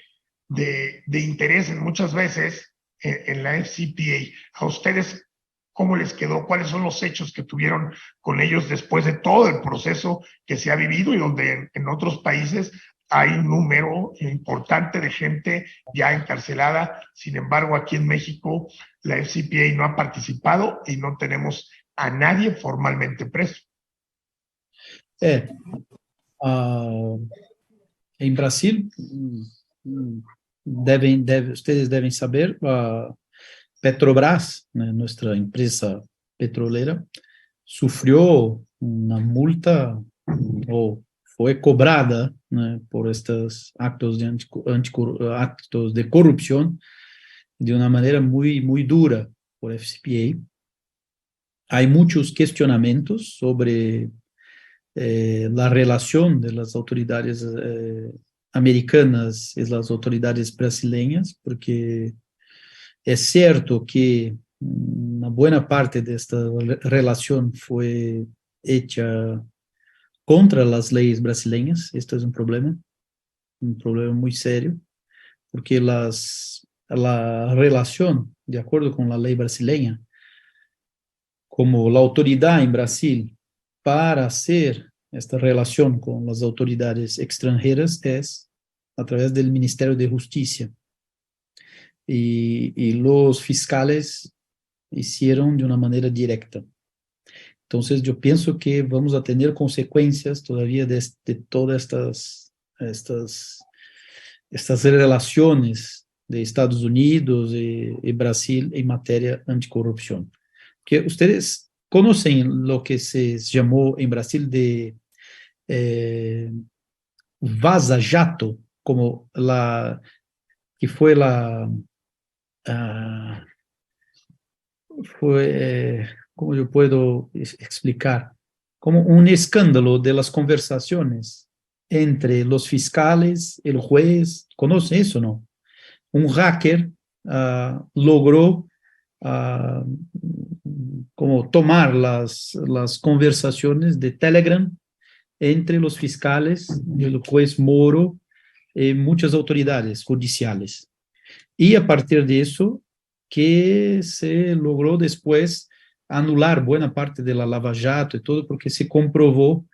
interés en muchas veces en la FCPA. ¿A ustedes cómo les quedó? ¿Cuáles son los hechos que tuvieron con ellos después de todo el proceso que se ha vivido y donde en otros países hay un número importante de gente ya encarcelada? Sin embargo, aquí en México la FCPA no ha participado y no tenemos a nadie formalmente preso. En Brasil, ustedes deben saber, Petrobras, nuestra empresa petrolera, sufrió una multa o fue cobrada por estos actos actos de corrupción de una manera muy dura por FCPA. Hay muchos cuestionamientos sobre la relación de las autoridades americanas y las autoridades brasileñas, porque es cierto que una buena parte de esta relación fue hecha contra las leyes brasileñas. Esto es un problema muy serio, porque la relación, de acuerdo con la ley brasileña, como la autoridad en Brasil para hacer esta relación con las autoridades extranjeras es a través del Ministerio de Justicia. Y los fiscales hicieron de una manera directa. Entonces, yo pienso que vamos a tener consecuencias todavía de todas estas relaciones de Estados Unidos y Brasil en materia anticorrupción. Que ustedes conocen lo que se llamó en Brasil de Vaza Jato, como que fue ¿cómo yo puedo explicar? Como un escándalo de las conversaciones entre los fiscales, el juez. ¿Conocen eso, no? Un hacker logró como tomar las conversaciones de Telegram entre los fiscales, el juez Moro y muchas autoridades judiciales. Y a partir de eso, que se logró después anular buena parte de la Lava Jato y todo, porque se comprobó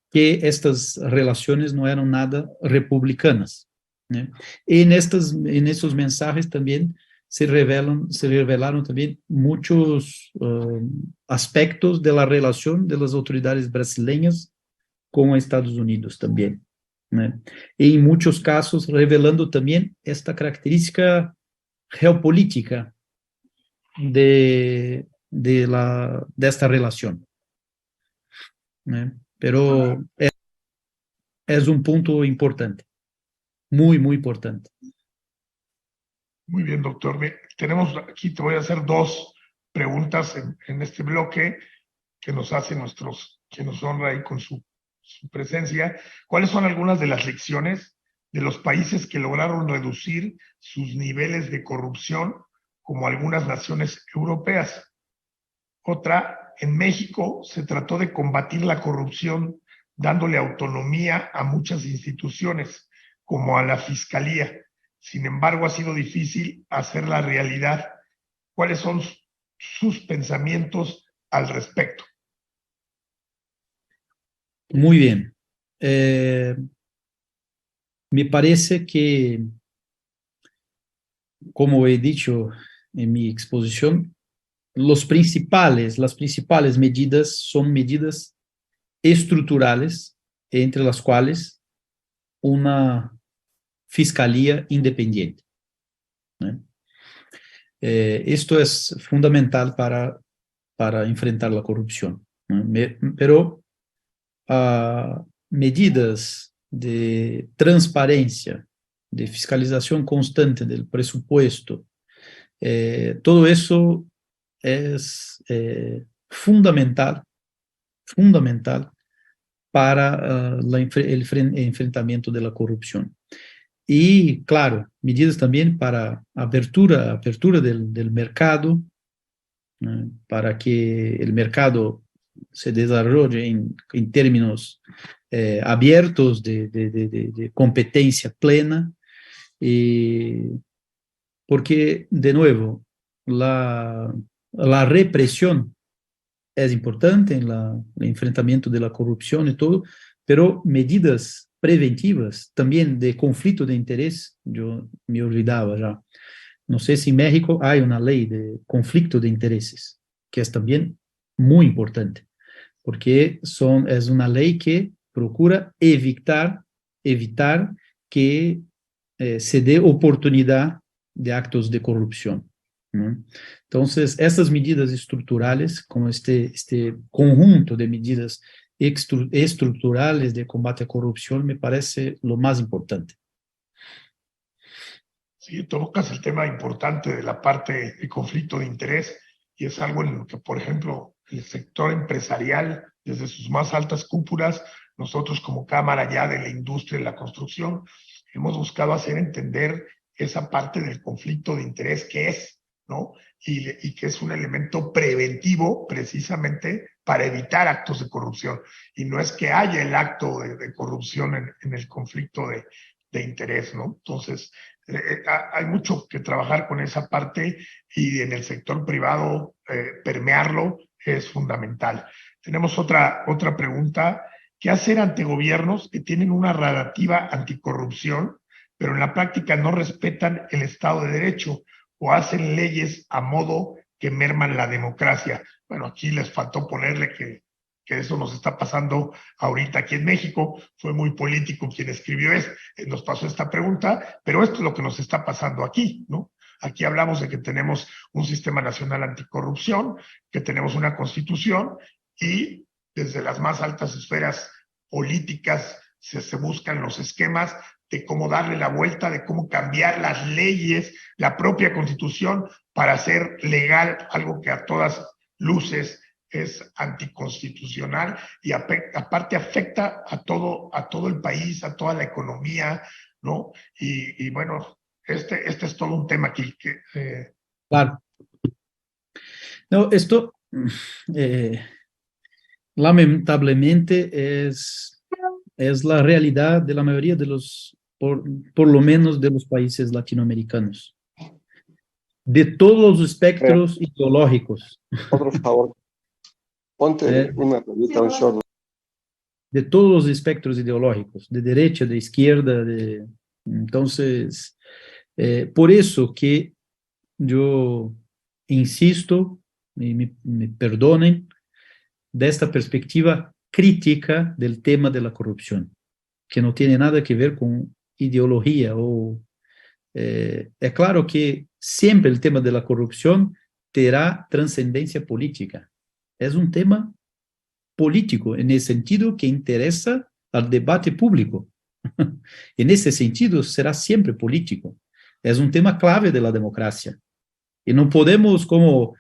que estas relaciones no eran nada republicanas, ¿no? Y en esos mensajes también se revelaron también muchos aspectos de la relación de las autoridades brasileñas con Estados Unidos también, ¿no? Y en muchos casos revelando también esta característica geopolítica de esta relación, ¿no? Pero es un punto importante, muy importante. Muy bien, doctor. Tenemos aquí, te voy a hacer dos preguntas en este bloque que nos hacen que nos honra ahí con su presencia. ¿Cuáles son algunas de las lecciones de los países que lograron reducir sus niveles de corrupción, como algunas naciones europeas? Otra, en México se trató de combatir la corrupción dándole autonomía a muchas instituciones, como a la Fiscalía. Sin embargo, ha sido difícil hacerla realidad. ¿Cuáles son sus pensamientos al respecto? Muy bien. Me parece que, como he dicho en mi exposición, las principales medidas son medidas estructurales, entre las cuales una fiscalía independiente, ¿no? Esto es fundamental para enfrentar la corrupción, ¿no? Pero medidas de transparencia, de fiscalización constante del presupuesto, todo eso es fundamental para el enfrentamiento de la corrupción. Y, claro, medidas también para apertura del mercado, para que el mercado se desarrolle en términos abiertos de competencia plena, porque, de nuevo, la represión es importante en el enfrentamiento de la corrupción y todo, pero medidas preventivas, también de conflicto de interés, yo me olvidaba ya. No sé si en México hay una ley de conflicto de intereses, que es también muy importante, porque es una ley que procura evitar que se dé oportunidad de actos de corrupción, ¿no? Entonces, estas medidas estructurales, como este conjunto de medidas estructurales de combate a corrupción, me parece lo más importante. Sí, tocas el tema importante de la parte de conflicto de interés, y es algo en lo que, por ejemplo, el sector empresarial, desde sus más altas cúpulas, nosotros como Cámara ya de la industria de la construcción, hemos buscado hacer entender esa parte del conflicto de interés que es, ¿no? Y que es un elemento preventivo precisamente para evitar actos de corrupción. Y no es que haya el acto de corrupción en el conflicto de interés, ¿no? Entonces, hay mucho que trabajar con esa parte, y en el sector privado permearlo es fundamental. Tenemos otra pregunta. ¿Qué hacer ante gobiernos que tienen una narrativa anticorrupción, pero en la práctica no respetan el Estado de Derecho o hacen leyes a modo que merman la democracia? Bueno, aquí les faltó ponerle que eso nos está pasando ahorita aquí en México. Fue muy político quien escribió nos pasó esta pregunta, pero esto es lo que nos está pasando aquí, ¿no? Aquí hablamos de que tenemos un sistema nacional anticorrupción, que tenemos una constitución, y desde las más altas esferas políticas se buscan los esquemas de cómo darle la vuelta, de cómo cambiar las leyes, la propia constitución, para hacer legal algo que a todas luces es anticonstitucional, y aparte afecta a todo el país, a toda la economía, ¿no? Y bueno, este es todo un tema aquí. Claro. No, esto lamentablemente es la realidad de la mayoría de por lo menos de los países latinoamericanos, de todos los espectros ideológicos. Por favor, ponte una pregunta, un short. De todos los espectros ideológicos, de derecha, de izquierda, entonces, por eso que yo insisto, y me perdonen, de esta perspectiva crítica del tema de la corrupción, que no tiene nada que ver con ideología. Es claro que siempre el tema de la corrupción tendrá trascendencia política. Es un tema político, en el sentido que interesa al debate público. En ese sentido, será siempre político. Es un tema clave de la democracia. Y no podemos como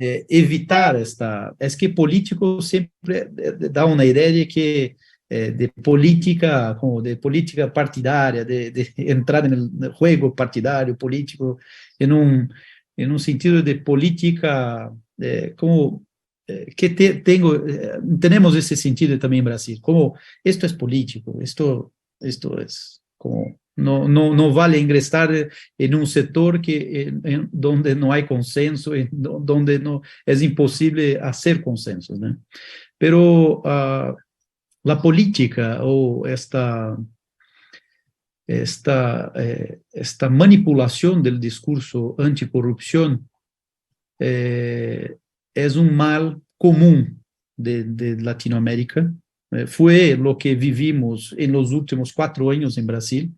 evitar es que político siempre da una idea de que de política, como de política partidaria, de entrar en el juego partidario, político, en un sentido de política tenemos ese sentido también en Brasil, como esto es político, esto es como, no vale ingresar en un sector donde no hay consenso, donde no, es imposible hacer consensos, ¿no? Pero la política o esta manipulación del discurso anticorrupción es un mal común de Latinoamérica. Fue lo que vivimos en los últimos 4 años en Brasil.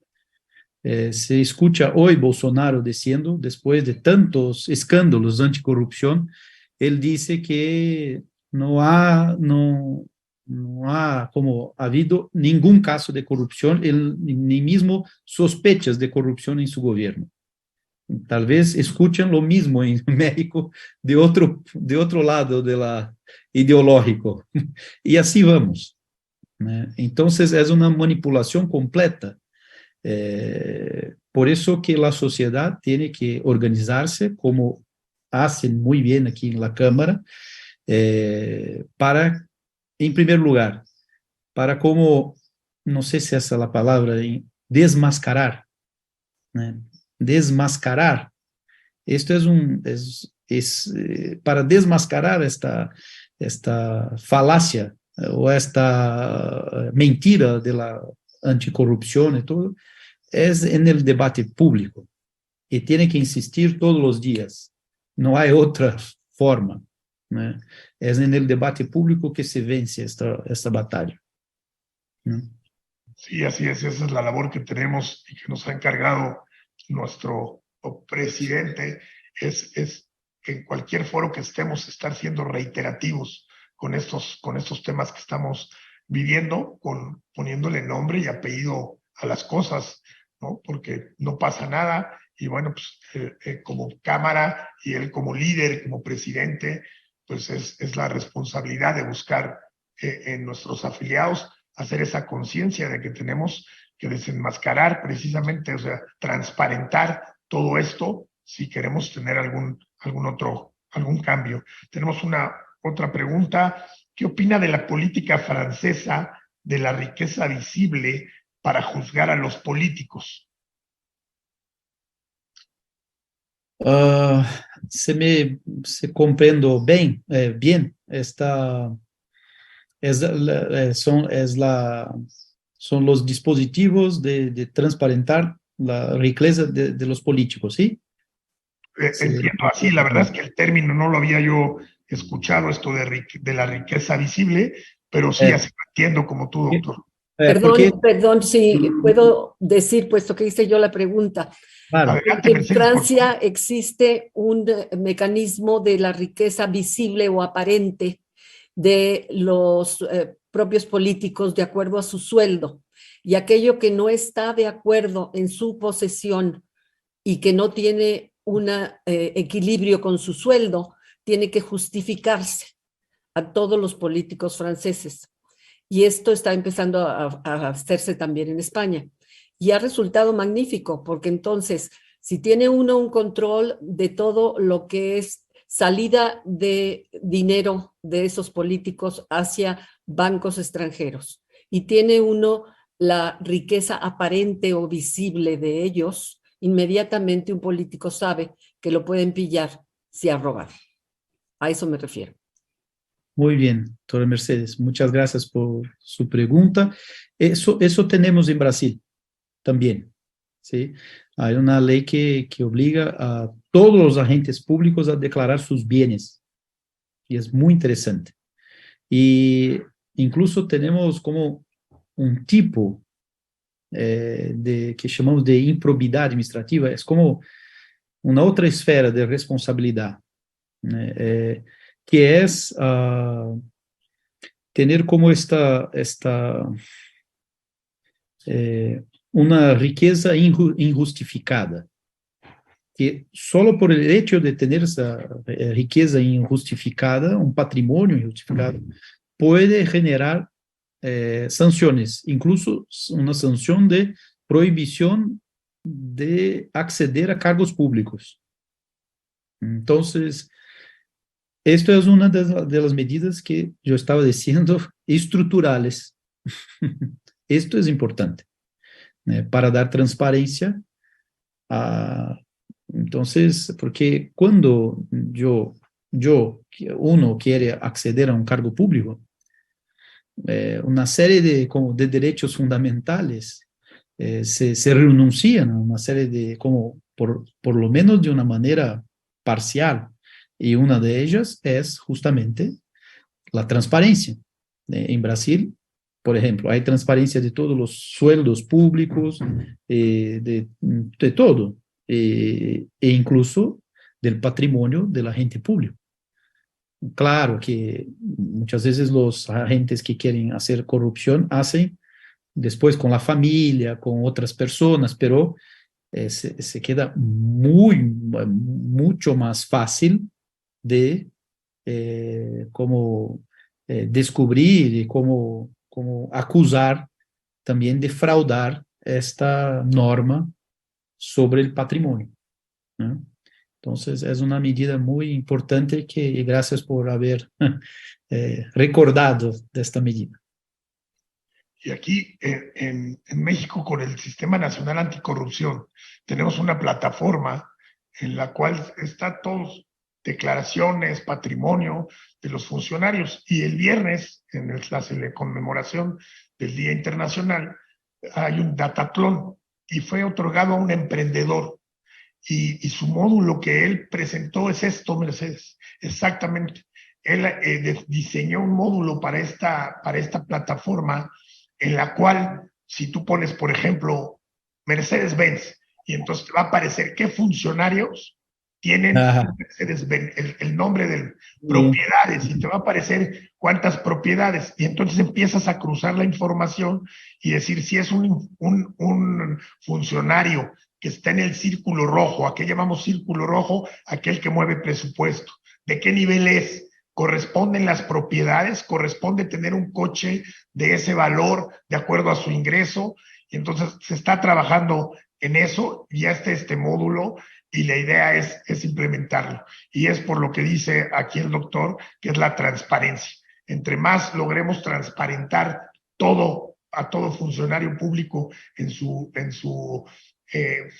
Se escucha hoy Bolsonaro diciendo, después de tantos escándalos de anticorrupción, él dice que no ha como habido ningún caso de corrupción, ni mismo sospechas de corrupción en su gobierno. Tal vez escuchan lo mismo en México de otro lado ideológico. Y así vamos. Entonces es una manipulación completa. Por eso que la sociedad tiene que organizarse como hacen muy bien aquí en la Cámara, para, en primer lugar, para como, no sé si esa es la palabra, desmascarar, ¿no? Desmascarar. Esto para desmascarar esta falacia o esta mentira de la anticorrupción y todo, es en el debate público y tiene que insistir todos los días. No hay otra forma, ¿no? Es en el debate público que se vence esta batalla, ¿no? Sí, así es. Esa es la labor que tenemos y que nos ha encargado nuestro presidente. Es en cualquier foro que estemos, estar siendo reiterativos con estos temas que estamos viviendo, poniéndole nombre y apellido a las cosas, ¿no? Porque no pasa nada. Y bueno, pues como Cámara y él como líder, como presidente, pues es la responsabilidad de buscar en nuestros afiliados hacer esa conciencia de que tenemos que desenmascarar precisamente, o sea, transparentar todo esto si queremos tener algún cambio. Tenemos otra pregunta. ¿Qué opina de la política francesa de la riqueza visible para juzgar a los políticos? Se comprendo bien, son los dispositivos de transparentar la riqueza de los políticos, ¿sí? Entiendo así, la verdad es que el término no lo había yo escuchado, esto de la riqueza visible, pero sí, así lo entiendo como tú, doctor. Perdón, si puedo decir, puesto que hice yo la pregunta. Claro. Adelante, En Mercedes, Francia existe un mecanismo de la riqueza visible o aparente de los propios políticos de acuerdo a su sueldo, y aquello que no está de acuerdo en su posesión y que no tiene un equilibrio con su sueldo, tiene que justificarse a todos los políticos franceses. Y esto está empezando a hacerse también en España. Y ha resultado magnífico, porque entonces, si tiene uno un control de todo lo que es salida de dinero de esos políticos hacia bancos extranjeros, y tiene uno la riqueza aparente o visible de ellos, inmediatamente un político sabe que lo pueden pillar si ha robado. A eso me refiero. Muy bien, doctora Mercedes, muchas gracias por su pregunta. Eso tenemos en Brasil también, ¿sí? Hay una ley que obliga a todos los agentes públicos a declarar sus bienes, y es muy interesante. Y incluso tenemos como un tipo que llamamos de improbidad administrativa, es como una otra esfera de responsabilidad, que es tener como una riqueza injustificada, que solo por el hecho de tener esa riqueza injustificada, un patrimonio injustificado, puede generar sanciones, incluso una sanción de prohibición de acceder a cargos públicos. Entonces, esto es una de las medidas que yo estaba diciendo estructurales. Esto es importante, para dar transparencia a... Entonces, porque cuando uno quiere acceder a un cargo público, una serie de derechos fundamentales se renuncian a una serie de, por lo menos de una manera parcial, y una de ellas es justamente la transparencia. En Brasil, por ejemplo, hay transparencia de todos los sueldos públicos, de todo, e incluso del patrimonio de la gente pública. Claro que muchas veces los agentes que quieren hacer corrupción hacen después con la familia, con otras personas, pero se queda mucho más fácil de como descubrir y como acusar, también de fraudar esta norma sobre el patrimonio, ¿no? Entonces, es una medida muy importante y gracias por haber recordado de esta medida. Y aquí en México, con el Sistema Nacional Anticorrupción, tenemos una plataforma en la cual está todos declaraciones, patrimonio de los funcionarios. Y el viernes, en la conmemoración del Día Internacional, hay un datatlón y fue otorgado a un emprendedor. Y su módulo que él presentó es esto, Mercedes, exactamente. Él diseñó un módulo para esta plataforma en la cual, si tú pones, por ejemplo, Mercedes-Benz, y entonces te va a aparecer qué funcionarios tienen Mercedes-Benz, el nombre de propiedades, y te va a aparecer cuántas propiedades, y entonces empiezas a cruzar la información y decir si es un funcionario que está en el círculo rojo, ¿a qué llamamos círculo rojo? Aquel que mueve presupuesto. ¿De qué nivel es? ¿Corresponden las propiedades? ¿Corresponde tener un coche de ese valor de acuerdo a su ingreso? Y entonces se está trabajando en eso, ya está este módulo y la idea es implementarlo. Y es por lo que dice aquí el doctor, que es la transparencia. Entre más logremos transparentar todo a todo funcionario público en su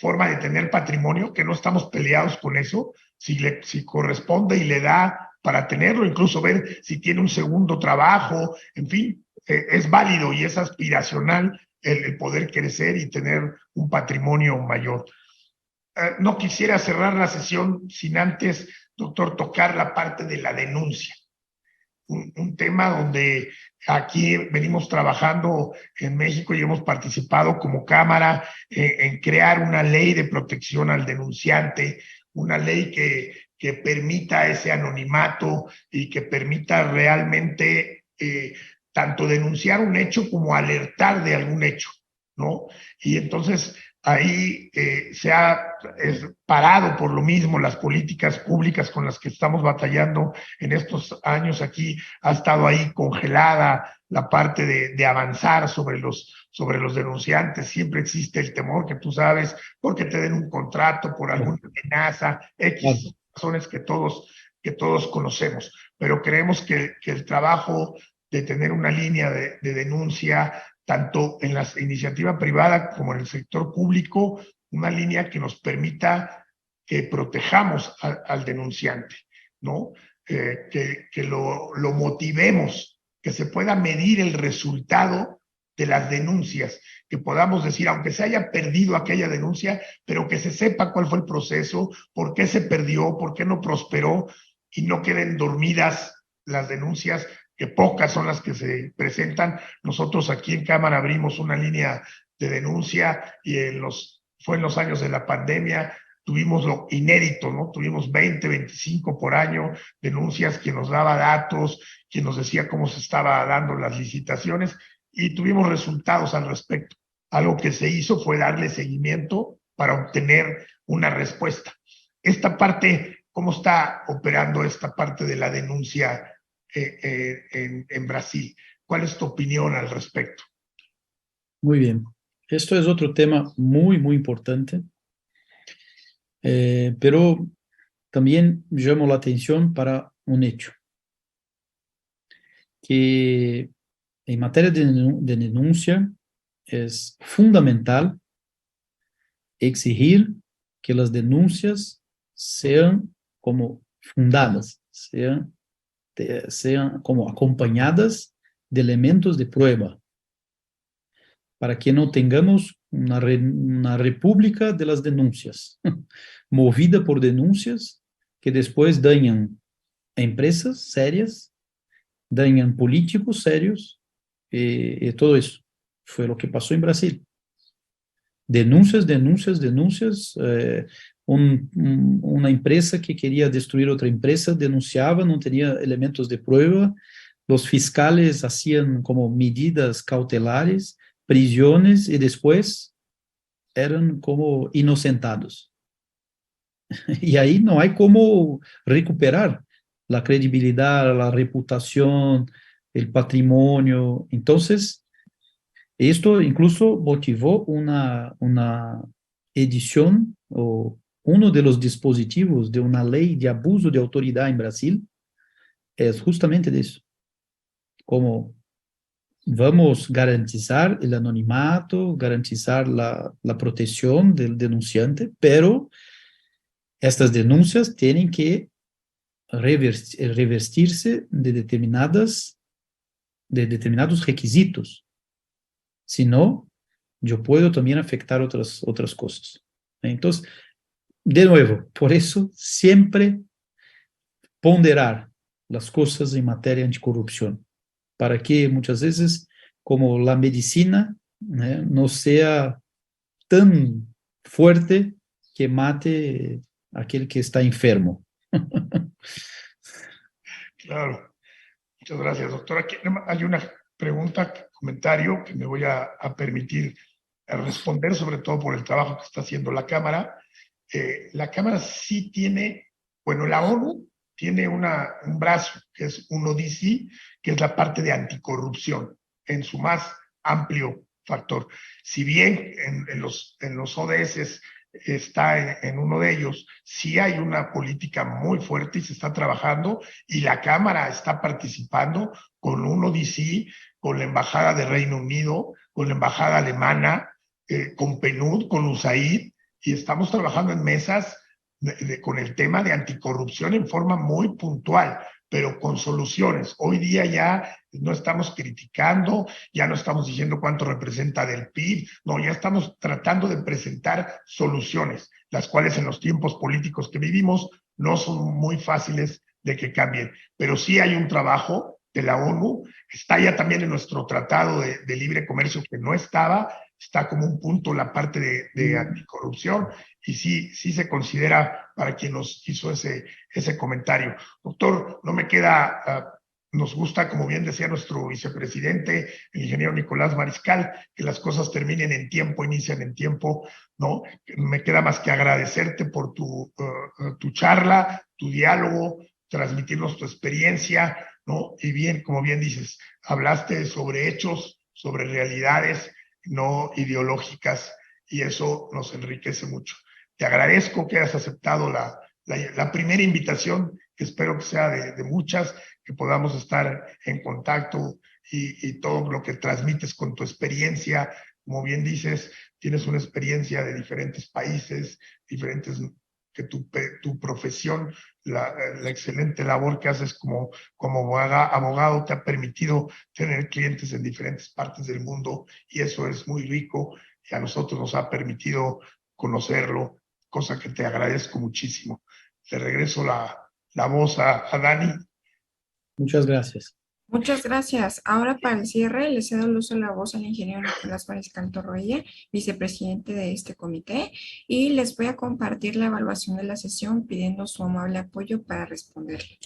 forma de tener patrimonio, que no estamos peleados con eso, si corresponde y le da para tenerlo, incluso ver si tiene un segundo trabajo, en fin, es válido y es aspiracional el poder crecer y tener un patrimonio mayor. No quisiera cerrar la sesión sin antes, doctor, tocar la parte de la denuncia. Un tema donde aquí venimos trabajando en México y hemos participado como Cámara en crear una ley de protección al denunciante, una ley que permita ese anonimato y que permita realmente tanto denunciar un hecho como alertar de algún hecho, ¿no? Y entonces ahí se ha parado por lo mismo las políticas públicas con las que estamos batallando en estos años. Aquí ha estado ahí congelada la parte de avanzar sobre los denunciantes. Siempre existe el temor, que tú sabes, porque te den un contrato, por alguna amenaza, X razones que todos conocemos. Pero creemos que el trabajo de tener una línea de denuncia tanto en la iniciativa privada como en el sector público, una línea que nos permita que protejamos al denunciante, ¿no? Que lo motivemos, que se pueda medir el resultado de las denuncias, que podamos decir, aunque se haya perdido aquella denuncia, pero que se sepa cuál fue el proceso, por qué se perdió, por qué no prosperó, y no queden dormidas las denuncias, que pocas son las que se presentan. Nosotros aquí en Cámara abrimos una línea de denuncia y fue en los años de la pandemia, tuvimos lo inédito, ¿no? Tuvimos 20, 25 por año denuncias, que nos daba datos, que nos decía cómo se estaba dando las licitaciones y tuvimos resultados al respecto. Algo que se hizo fue darle seguimiento para obtener una respuesta. Esta parte, ¿cómo está operando esta parte de la denuncia en Brasil? ¿Cuál es tu opinión al respecto? Muy bien. Esto es otro tema muy, muy importante, pero también llamo la atención para un hecho, que en materia de denuncia es fundamental exigir que las denuncias sean como fundadas, sean como acompañadas de elementos de prueba, para que no tengamos una república de las denuncias, movida por denuncias que después dañan a empresas serias, dañan políticos serios, y todo eso. Fue lo que pasó en Brasil. Denuncias, denuncias, denuncias. Una empresa que quería destruir otra empresa denunciaba, no tenía elementos de prueba. Los fiscales hacían como medidas cautelares, prisiones, y después eran como inocentados. Y ahí no hay cómo recuperar la credibilidad, la reputación, el patrimonio. Entonces, esto incluso motivó una edición o uno de los dispositivos de una ley de abuso de autoridad en Brasil es justamente de eso. Como vamos a garantizar el anonimato, garantizar la protección del denunciante, pero estas denuncias tienen que revestirse de determinados requisitos. Si no, yo puedo también afectar otras cosas. Entonces, de nuevo, por eso siempre ponderar las cosas en materia anticorrupción, para que muchas veces, como la medicina, no sea tan fuerte que mate a aquel que está enfermo. Claro. Muchas gracias, doctor. Aquí hay una pregunta, comentario que me voy a permitir responder, sobre todo por el trabajo que está haciendo la Cámara. La Cámara sí tiene, bueno, la ONU tiene un brazo, que es UNODC, que es la parte de anticorrupción, en su más amplio factor. Si bien en los ODS está en uno de ellos, sí hay una política muy fuerte y se está trabajando, y la Cámara está participando con UNODC, con la Embajada de Reino Unido, con la Embajada Alemana, con PNUD, con USAID, y estamos trabajando en mesas con el tema de anticorrupción en forma muy puntual, pero con soluciones. Hoy día ya no estamos criticando, ya no estamos diciendo cuánto representa del PIB, no, ya estamos tratando de presentar soluciones, las cuales en los tiempos políticos que vivimos no son muy fáciles de que cambien, pero sí hay un trabajo de la ONU, está ya también en nuestro tratado de libre comercio que no estaba, está como un punto la parte de anticorrupción, y sí se considera para quien nos hizo ese comentario. Doctor, no me queda, nos gusta, como bien decía nuestro vicepresidente, el ingeniero Nicolás Mariscal, que las cosas terminen en tiempo, inician en tiempo, ¿no? Me queda más que agradecerte por tu charla, tu diálogo, transmitirnos tu experiencia, ¿no? Y bien, como bien dices, hablaste sobre hechos, sobre realidades no ideológicas, y eso nos enriquece mucho. Te agradezco que hayas aceptado la primera invitación, que espero que sea de muchas, que podamos estar en contacto, y todo lo que transmites con tu experiencia, como bien dices, tienes una experiencia de diferentes países, diferentes, que tu profesión, la excelente labor que haces como abogado te ha permitido tener clientes en diferentes partes del mundo, y eso es muy rico, y a nosotros nos ha permitido conocerlo, cosa que te agradezco muchísimo. Le regreso la voz a Dani. Muchas gracias. Muchas gracias. Ahora, para el cierre, le cedo el uso de la voz al ingeniero Nicolás Mariscal Torroella, vicepresidente de este comité, y les voy a compartir la evaluación de la sesión pidiendo su amable apoyo para responderle.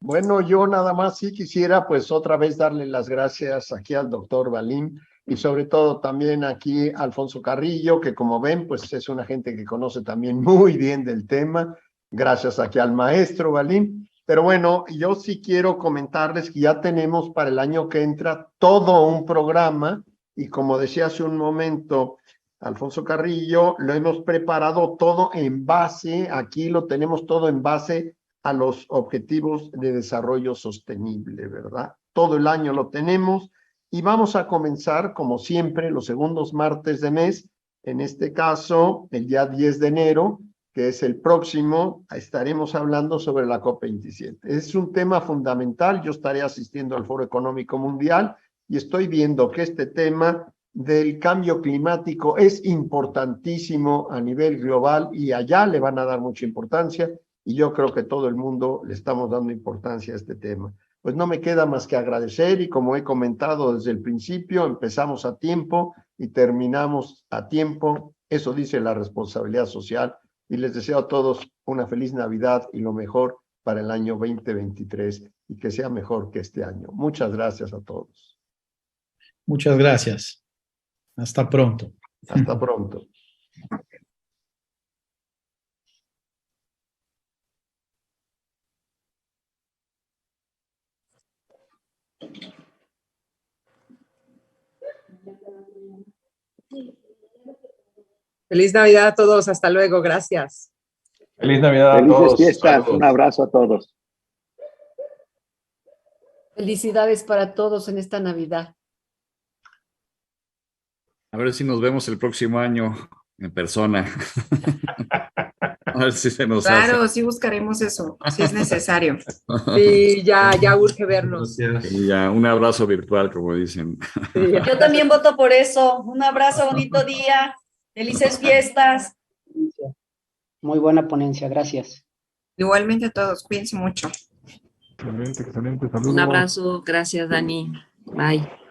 Bueno, yo nada más sí quisiera pues otra vez darle las gracias aquí al doctor Valim, y sobre todo también aquí a Alfonso Carrillo, que como ven pues es una gente que conoce también muy bien del tema. Gracias aquí al maestro Valim. Pero bueno, yo sí quiero comentarles que ya tenemos para el año que entra todo un programa, y como decía hace un momento Alfonso Carrillo, lo hemos preparado todo en base, aquí lo tenemos todo en base a los objetivos de desarrollo sostenible, ¿verdad? Todo el año lo tenemos y vamos a comenzar, como siempre, los segundos martes de mes. En este caso, el día 10 de enero, que es el próximo, estaremos hablando sobre la COP27. Es un tema fundamental. Yo estaré asistiendo al Foro Económico Mundial y estoy viendo que este tema del cambio climático es importantísimo a nivel global y allá le van a dar mucha importancia y yo creo que todo el mundo le estamos dando importancia a este tema. Pues no me queda más que agradecer y como he comentado desde el principio, empezamos a tiempo y terminamos a tiempo. Eso dice la responsabilidad social y les deseo a todos una feliz Navidad y lo mejor para el año 2023 y que sea mejor que este año. Muchas gracias a todos. Muchas gracias. Hasta pronto. Hasta pronto. Feliz Navidad a todos, hasta luego, gracias. Feliz Navidad a Felices todos. fiestas, Saludos. un abrazo a todos. Felicidades para todos en esta Navidad. A ver si nos vemos el próximo año en persona. A ver si se nos Claro, hace. sí buscaremos eso, si es necesario. Sí, ya urge vernos. Y ya, un abrazo virtual, como dicen. Sí. Yo también voto por eso. Un abrazo, bonito día. Felices fiestas. Muy buena ponencia, gracias. Igualmente a todos, cuídense mucho. Excelente, excelente. Saludos. Un abrazo, gracias Dani. Bye.